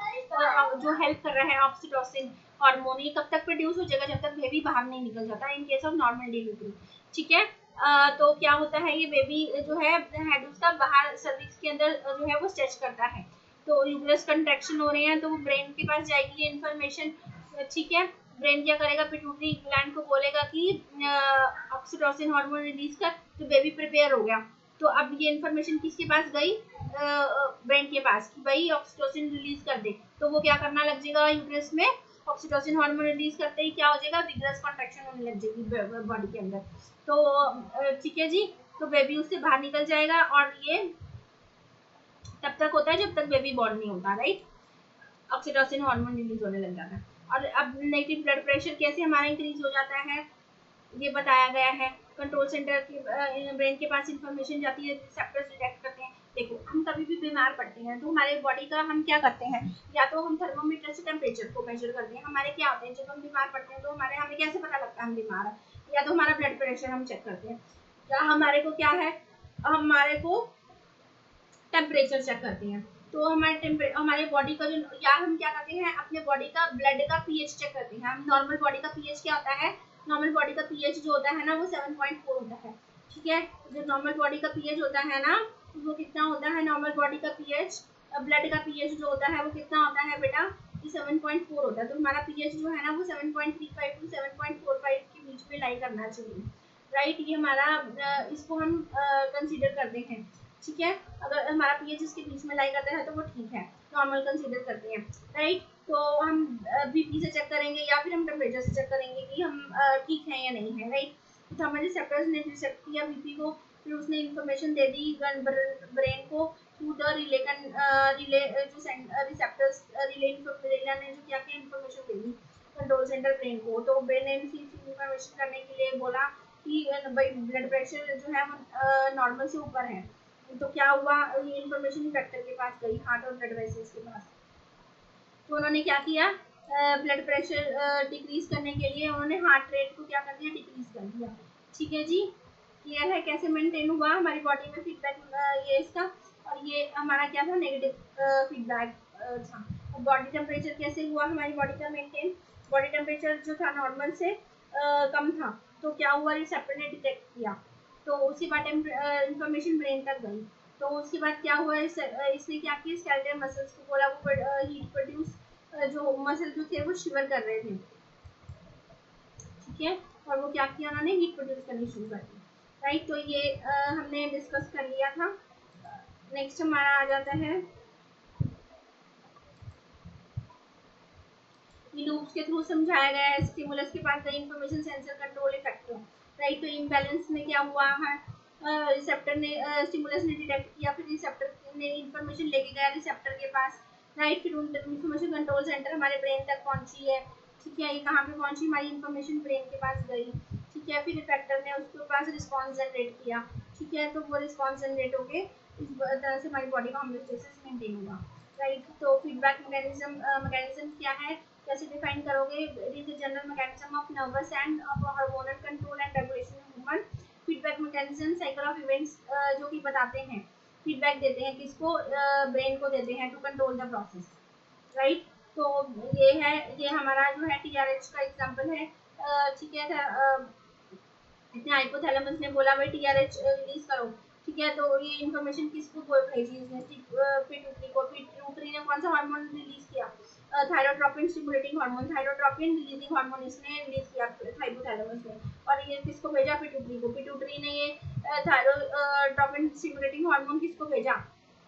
जो हेल्प कर रहा है ऑक्सीटोसिन हार्मोन, ये कब तक प्रोड्यूस हो जाएगा, जब तक बेबी बाहर नहीं निकल जाता, in case of normal delivery. ठीक है, तो क्या होता है, ये बेबी जो है हेड उसका बाहर सर्विक्स के अंदर जो है वो स्ट्रेच करता है, तो यूट्रस कंट्रैक्शन हो रहे हैं, तो वो ब्रेन के पास जाएगी ये इन्फॉर्मेशन। ठीक है, ब्रेन क्या करेगा, पिट्यूटरी ग्लैंड को बोलेगा कि ऑक्सीटोसिन हार्मोन रिलीज कर, तो बेबी प्रिपेयर हो गया। तो अब ये इन्फॉर्मेशन किसके पास गई, ब्रेन के पास, कि भाई ऑक्सीटोसिन रिलीज कर दे, तो वो क्या करना लग जाएगा, यूट्रस में ऑक्सीटोसिन हार्मोन रिलीज करते ही क्या हो जाएगा, विगरस कॉन्ट्रैक्शन होने लग जाएगी बॉडी के अंदर। तो ठीक है जी, तो बेबी उससे बाहर निकल जाएगा, और ये तब तक होता है जब तक बेबी बॉर्न नहीं होता, राइट, ऑक्सीटोसिन हार्मोन रिलीज होने लग जाता है। और अब नेगेटिव ब्लड प्रेशर कैसे हमारा इंक्रीज हो जाता है, ये बताया गया है। कंट्रोल सेंटर के ब्रेन के पास इंफॉर्मेशन जाती है, रिसेप्टर्स डिटेक्ट करते हैं। देखो, हम कभी भी बीमार पड़ते हैं तो हमारे बॉडी का हम क्या करते हैं, या तो हम थर्मोमीटर से टेम्परेचर को मेजर करते हैं। हमारे क्या होते हैं, जब हम बीमार पड़ते हैं तो हमें कैसे पता लगता है हम बीमार हैं, या तो हमारा ब्लड प्रेशर हम चेक करते हैं, या हमारे को क्या है, हमारे को टेम्परेचर चेक करते हैं। तो हमारे बॉडी का जो, या हम क्या करते हैं, अपने बॉडी का ब्लड का पीएच चेक करते हैं। हम नॉर्मल बॉडी का पीएच क्या होता है, नॉर्मल बॉडी का पीएच जो होता है ना वो 7.4 होता है। ठीक है, जो नॉर्मल बॉडी का पीएच होता है ना वो कितना होता है, नॉर्मल बॉडी का पीएच, ब्लड का पीएच जो होता है वो कितना होता है बेटा, ये 7.4 होता है। तो हमारा पीएच जो है ना वो 7.35 टू 7.45 के बीच में लाई करना चाहिए, राइट। ये हमारा इसको हम कंसीडर करते हैं। ठीक है, अगर हमारा पीएच इसके बीच में लाई करता है तो वो ठीक है, नॉर्मल कंसीडर करते हैं, राइट। तो हम बीपी से चेक करेंगे या फिर हम टेम्परेचर से चेक करेंगे कि हम ठीक है या नहीं है, राइट। तो हमारे रिसेप्टर्स ने डिटेक्ट किया बीपी को, फिर उसने इंफॉर्मेशन दे दी ब्रेन को थ्रू द रिले जो रिसेप्टर्स रिले ने जो क्या क्या इंफॉर्मेशन दे दी कंट्रोल सेंटर ब्रेन को। तो ब्रेन ने इंफॉर्मेशन करने के लिए बोला कि भाई ब्लड प्रेशर जो है वो नॉर्मल से ऊपर है। तो क्या हुआ, ये इन्फॉर्मेशन डॉक्टर के पास गई, हार्ट और ब्लड वेसल्स के पास। तो उन्होंने क्या किया, ब्लड प्रेशर डिक्रीज करने के लिए उन्होंने हार्ट रेट को क्या कर दिया, डिक्रीज कर दिया। ठीक है जी, क्लियर है कैसे मेंटेन हुआ हमारी बॉडी में फीडबैक ये इसका। और ये हमारा क्या था, नेगेटिव फीडबैक था। बॉडी टेम्परेचर कैसे हुआ हमारी बॉडी का मेंटेन, बॉडी टेम्परेचर जो था नॉर्मल से कम था, तो क्या हुआ, रिसेप्टर ने डिटेक्ट किया, तो उसके बाद इंफॉर्मेशन ब्रेन तक गई। तो उसके बाद क्या हुआ, इसने क्या किया, स्केलेटल मसल्स को बोला वो हीट प्रोड्यूस, जो मसल जो थे वो शिवर कर रहे थे। ठीक है, और वो क्या किया, उन्होंने हीट प्रोड्यूस करनी शुरू कर दी, राइट। तो ये हमने डिस्कस कर लिया था। नेक्स्ट हमारा आ जाता है, लूप्स के थ्रू समझाया गया है। स्टिमुलस के पास गई information, sensor control effective, right. तो इम्बैलेंस में क्या हुआ है, रिसेप्टर ने स्टिमुलस ने डिटेक्ट किया, फिर रिसेप्टर ने इंफॉर्मेशन लेके गया रिसेप्टर के पास, राइट। फिर इंफॉर्मेशन कंट्रोल सेंटर हमारे ब्रेन तक पहुंची है। ठीक है, ये कहाँ पे पहुंची, हमारी इंफॉर्मेशन ब्रेन के पास गई। ठीक है, फिर इफेक्टर ने उसके पास रिस्पॉन्स जनरेट किया। ठीक है, तो वो रिस्पॉन्स जनरेट होके इस तरह से हमारी बॉडी का होम्योस्टेसिस मेंटेन हुआ, राइट। तो फीडबैक मैकेनिज्म क्या है, कैसे डिफाइन करोगे, it is a general mechanism of nervous end of hormonal control and regulation human feedback mechanism cycle of events जो कि बताते हैं, फीडबैक देते हैं किसको, ब्रेन को देते हैं to control the process, right. तो ये है, ये हमारा जो है टीआरएच का एग्जांपल है। ठीक है, इतने हाइपोथैलेमस ने बोला भाई टीआरएच रिलीज करो, ठीक है। तो ये इन्फॉर्मेशन किसको भेजी इसने, पिट्यूटरी को। पिट्यूटरी ने कौन सा हार्मोन रिलीज किया, thyrotropin stimulating hormone, thyrotropin releasing hormone इसने रिलीज किया हाइपोथैलेमस में। और ये किसको भेजा, पिट्यूटरी को। पिट्यूटरी ने ये थायरोट्रोपिन स्टिमुलेटिंग हार्मोन किसको भेजा,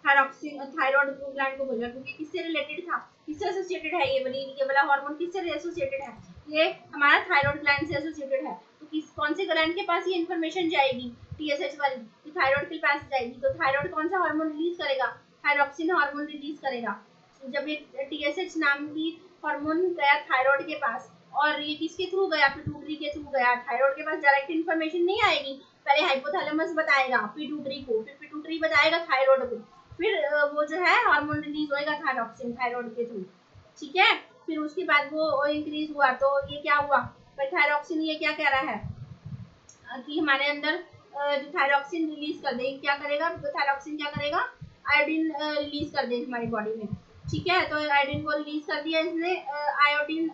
थायराइड ग्लैंड को भेजा, क्योंकि किससे रिलेटेड था, किससे एसोसिएटेड है ये वाला हार्मोन, किससे एसोसिएटेड है, ये हमारा थायराइड ग्लैंड से एसोसिएटेड है। तो किस कौन से ग्लैंड के पास ये इन्फॉर्मेशन जाएगी, टीएसएच वाली, तो थायराइड के पास जाएगी। तो थायराइड कौन सा हार्मोन रिलीज करेगा, थायरॉक्सिन हार्मोन रिलीज करेगा। तो जब ये टीएसएच नाम की हार्मोन गया थायराइड के पास, और ये किसके थ्रू गया, पिट्यूटरी के थ्रू गया। थायराइड के पास डायरेक्ट इन्फॉर्मेशन नहीं आएगी, पहले हाइपोथैलेमस बताएगा पिट्यूटरी को, फिर पिट्यूटरी बताएगा थायराइड को, फिर वो जो है हार्मोन रिलीज होएगा थायरॉक्सिन थायराइड के थ्रू, ठीक है। फिर उसके बाद वो इंक्रीज हुआ, तो ये क्या हुआ, थायरॉक्सिन ये क्या कह रहा है कि हमारे अंदर जो थायरॉक्सिन रिलीज कर दे, क्या करेगा, तो थायरॉक्सिन क्या करेगा, आयोडीन रिलीज कर दे हमारी बॉडी में, ठीक है। तो आयोडीन को रिलीज कर दिया इसने, आयोडीन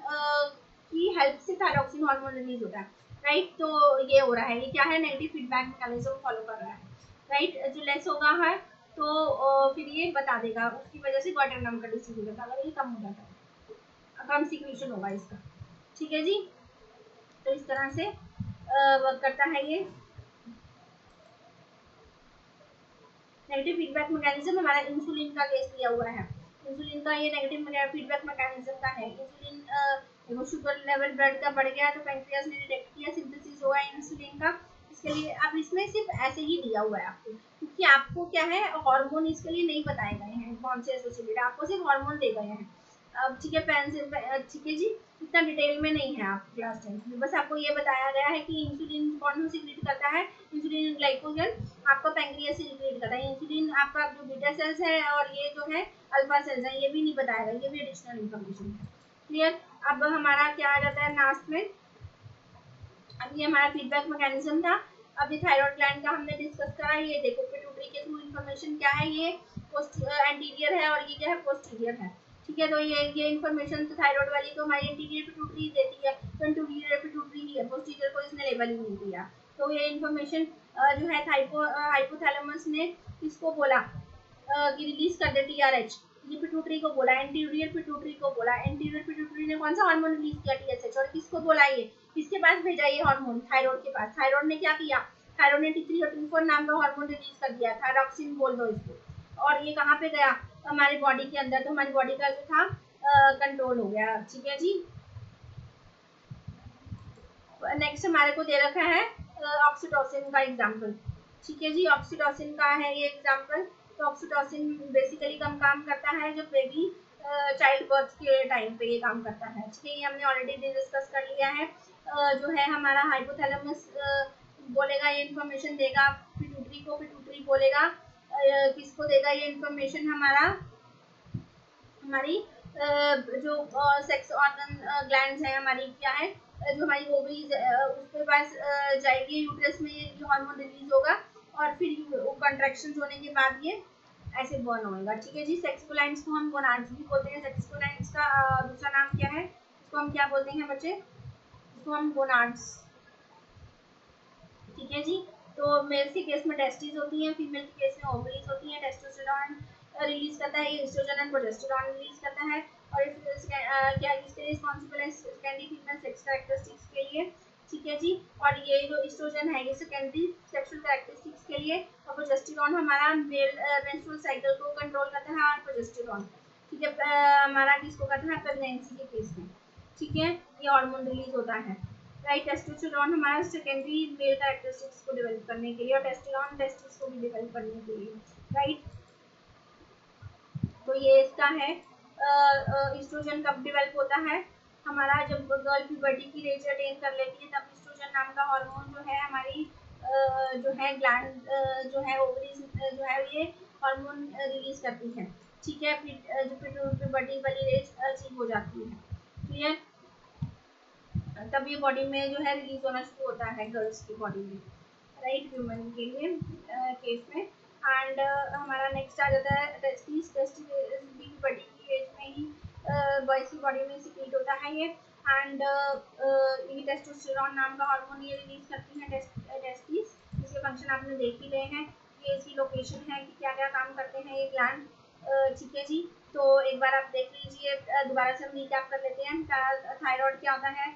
की हेल्प से थायरॉक्सिन हार्मोन रिलीज होता है, राइट। तो ये हो रहा है, ये क्या है, नेगेटिव फीडबैक मैकेनिज्म फॉलो कर रहा है, राइट। जो लेस होगा है तो फिर ये बता देगा, उसकी वजह से गॉइटर नाम का डिसीज हो जाता है, अगर ये कम हो जाता है, कम सिक्रीशन होगा इसका, ठीक है जी। तो इस तरह से वर्क करता है ये नेगेटिव फीडबैक मैकेनिज्म। हमारा इंसुलिन का केस लिया हुआ है, इंसुलिन का ये नेगेटिव फीडबैक मैकेनिज्म का है। इंसुलिन देखो, शुगर लेवल ब्लड का बढ़ गया तो पैंक्रियास ने डिटेक्ट किया, सिंथेसिस हुआ इंसुलिन का, इसके लिए अब इसमें सिर्फ ऐसे ही दिया हुआ है आपको, क्योंकि आपको क्या है, हार्मोन इसके लिए नहीं बताए गए हैं कौन से एसोसिएटेड, आपको सिर्फ हार्मोन दे गए हैं। अब ठीक है, पेंसिल, ठीक है जी, इतना डिटेल में नहीं है आप क्लास 10 में, बस आपको ये बताया गया है कि इंसुलिन कौन सीक्रेट करता है, इंसुलिन ग्लाइकोजन आपका पैंक्रियास से सीक्रेट करता है, इंसुलिन आपका जो बीटा सेल्स है और ये जो है अल्फा सेल्स है, ये भी नहीं बताया गया, ये भी एडिशनल इन्फॉर्मेशन है, क्लियर। अब हमारा क्या आ जाता है लास्ट में, अब ये हमारा फीडबैक मैकेनिज्म था। अब ये थायराइड ग्लैंड का हमने डिस्कस करा, ये देखो पिट्यूटरी के थ्रू इन्फॉर्मेशन क्या है, ये एंटीरियर है और ये क्या है, पोस्टीरियर है, ठीक है। तो ये इन्फॉर्मेशन तो थायराइड वाली तो हमारी एंटीरियर पिट्यूटरी देती है, तो एंटीरियर पिट्यूटरी ही है, पोस्टीरियर को इसने लेवल ही नहीं दिया। तो ये इन्फॉर्मेशन जो है हाइपोथैलेमस ने किसको बोला कि रिलीज कर दे टीआरएच, ये पिट्यूटरी को बोला, एंटीरियर पिट्यूटरी को बोला। एंटीरियर पिट्यूटरी ने कौन सा हार्मोन रिलीज किया, टीएसएच, और किसको बोला, ये किसके पास भेजा ये हार्मोन, थायराइड के पास। थायराइड ने क्या किया, थायराइड ने T3 और T4 नाम का हार्मोन रिलीज कर दिया, थायरॉक्सिन बोल दो इसको, और ये कहाँ पे गया, हमारी बॉडी के अंदर, तो हमारी बॉडी का जो था कंट्रोल हो गया, ठीक है जी। नेक्स्ट हमारे को दे रखा है ऑक्सीटोसिन का एग्जाम्पल, ठीक है जी। ऑक्सीटोसिन का है ये एग्जाम्पल। तो ऑक्सीटोसिन बेसिकली कम काम करता है जब बेबी चाइल्ड बर्थ के टाइम पे ये काम करता है, ठीक है, ये हमने ऑलरेडी डिस्कस कर लिया है। जो है हमारा हाइपोथैलेमस बोलेगा, ये इन्फॉर्मेशन देगा पिट्यूटरी को, पिट्यूटरी बोलेगा किसको देगा ये इन्फॉर्मेशन, हमारी जो सेक्स ऑर्गन ग्लैंड्स है हमारी, क्या है, जो हमारी ओवरीज उसके पास जाएगी, यूट्रस में ये हार्मोन रिलीज होगा, और फिर कंट्रैक्शन होने के बाद ये ऐसे बर्न होएगा, ठीक है जी। सेक्स ग्लैंड्स को हम गोनाड्स भी बोलते हैं, सेक्स ग्लैंड्स का दूसरा नाम क्या है, इसको हम क्या बोलते हैं बच्चे, इसको हम गोनाड्स, ठीक है जी। तो मेल के केस में टेस्टिस होती हैं, फीमेल के केस में ओवरीज होती हैं, टेस्टोस्टेरोन रिलीज करता है, एस्ट्रोजन एंड प्रोजेस्टेरोन रिलीज करता है, और क्या इसके लिए रिस्पांसिबल है सेकेंडरी फीमेल सेक्स कैरेक्टरिस्टिक्स के लिए, ठीक है जी। और ये जो एस्ट्रोजन है ये सेकेंडरी सेक्सुअल कैरेक्टरिस्टिक्स के लिए, और प्रोजेस्टेरोन हमारा मेल मेंस्ट्रुअल साइकिल को कंट्रोल करता है, और प्रोजेस्टेरोन, ठीक है, हमारा किसको करता है, प्रेगनेंसी के केस में, ठीक है, ये हार्मोन रिलीज होता है, राइट। टेस्टोस्टेरोन हमारा सेकेंडरी मेल कैरेक्टरिस्टिक्स को डेवलप करने के लिए, और टेस्टोस्टेरोन टेस्टिस को भी डेवलप करने के लिए, राइट। तो ये इसका है एस्ट्रोजन कब डेवलप होता है, हमारा जब गर्ल प्यूबर्टी की एज अटेन कर लेती है, तब एस्ट्रोजन नाम का हार्मोन जो है हमारी जो है ग्लैंड जो है ओवरीज जो है ये हार्मोन रिलीज करती है, ठीक है। फिर जो प्यूबर्टी वाली एज अचीव हो जाती है, क्लियर, तब ये बॉडी में जो है रिलीज होना शुरू होता है गर्ल्स की बॉडी में, राइट, ह्यूमन के लिए केस में। एंड हमारा नेक्स्ट आ जाता है टेस्टिस। टेस्टिस भी बड़ी की एज में ही बॉयज की बॉडी में सिक्रीट होता है ये। एंड ये टेस्टोस्टेरोन नाम का हार्मोन ये रिलीज करती है टेस्टिस। इसके फंक्शन आपने देख ही रहे हैं, ये इसकी लोकेशन है कि क्या क्या काम करते हैं ये ग्लैंड। ठीक है जी, तो एक बार आप देख लीजिए, दोबारा से हम रिकैप कर लेते हैं। थायराइड क्या होता है,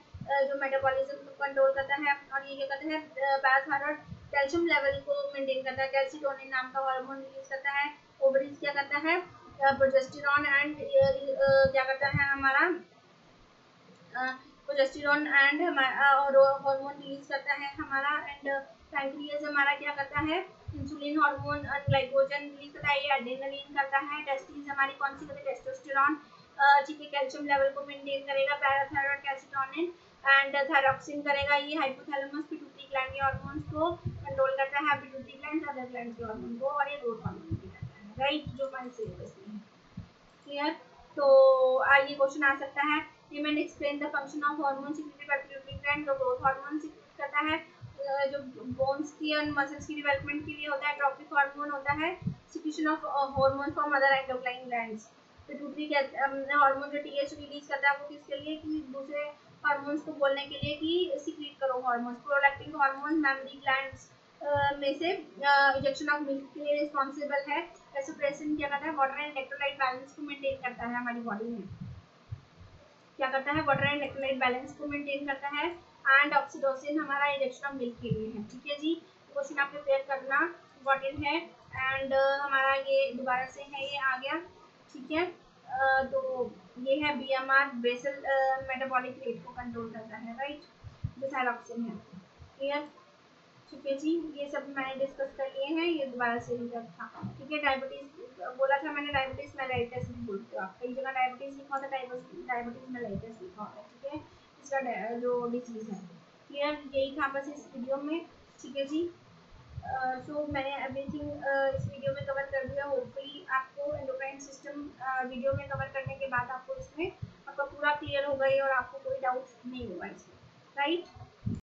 जो मेटाबॉलिज्म को कंट्रोल करता है, और ये क्या करता है, पैराथायराइड कैल्शियम लेवल को मेंटेन करता है, कैल्सिटोनिन नाम का हार्मोन रिलीज करता है। ओवरीज क्या करता है, प्रोजेस्टेरॉन एंड क्या करता है हमारा, प्रोजेस्टेरॉन एंड हमारा हार्मोन रिलीज करता है हमारा। एंड पैंक्रियाज हमारा क्या करता है, इंसुलिन हार्मोन और ग्लाइकोजन रिलीज करता है, ये एड्रेनलिन करता है। टेस्टिस हमारी कौन सी करती है, टेस्टोस्टेरॉन, ठीक है, कैल्शियम लेवल को मेंटेन करेगा। पैराथायराइड कैल्सिटोनिन एंड थायरॉक्सिन करेगा, ये हाइपोथैलेमस पिट्यूटरी ग्लैंड के हार्मोन्स को कंट्रोल करता है, पिट्यूटरी ग्लैंड अदर ग्लैंड के हार्मोन को, और ये ग्रोथ हार्मोन भी करता है, राइट, जो हमारे सिलेबस में है। क्लियर, तो ये क्वेश्चन आ सकता है, name and explain the function of hormone secreted by pituitary gland. जो ग्रोथ हार्मोन सिक्रेट करता है, जो बोन्स की और मसल्स की डेवलपमेंट के लिए होता है। ट्रॉपिक हार्मोन होता है secretion of hormone from other endocrine glands. Pituitary hormone जो टीएच रिलीज करता है वो किसके लिए, कि दूसरे हार्मोन्स को बोलने के लिए कि सीक्रेट करो hormones. Prolactin hormone mammary glands में से इंजेक्शन ऑफ मिल्क के लिए रिस्पॉन्सिबल है। एसोप्रेसिन क्या करता है, वाटर एंड इलेक्ट्रोलाइट बैलेंस को मेंटेन करता है हमारी बॉडी में। क्या करता है, वाटर एंड इलेक्ट्रोलाइट बैलेंस को मेंटेन करता है। एंड ऑक्सीटोसिन हमारा इंजेक्शन ऑफ मिल्क के लिए है। ठीक है जी, क्वेश्चन आप प्रिपेयर करना इम्पोर्टेंट है। एंड हमारा ये दोबारा से है, ये आ गया। ठीक है, तो ये है बीएमआर, बेसल मेटाबॉलिक रेट को कंट्रोल करता है, राइट, जो थायरॉक्सिन है। क्लियर, ठीक है जी, ये सब मैंने डिस्कस कर लिए हैं, ये दोबारा से रिकैप था। ठीक है, डायबिटीज बोला था मैंने, डायबिटीज मेलाइटस भी बोलते हो आप, कई जगह डायबिटीज लिखा होता है, डायबिटीज मेलाइटस लिखा होता है। ठीक है, इसका जो डिजीज है। क्लियर, यही था बस इस वीडियो में। ठीक है जी, सो मैंने एवरीथिंग इस वीडियो में कवर कर दिया। होपफुली आपको एंडोक्राइन सिस्टम वीडियो में कवर करने के बाद आपको इसमें आपका पूरा क्लियर हो गई और आपको कोई डाउट नहीं होगा इसमें, राइट।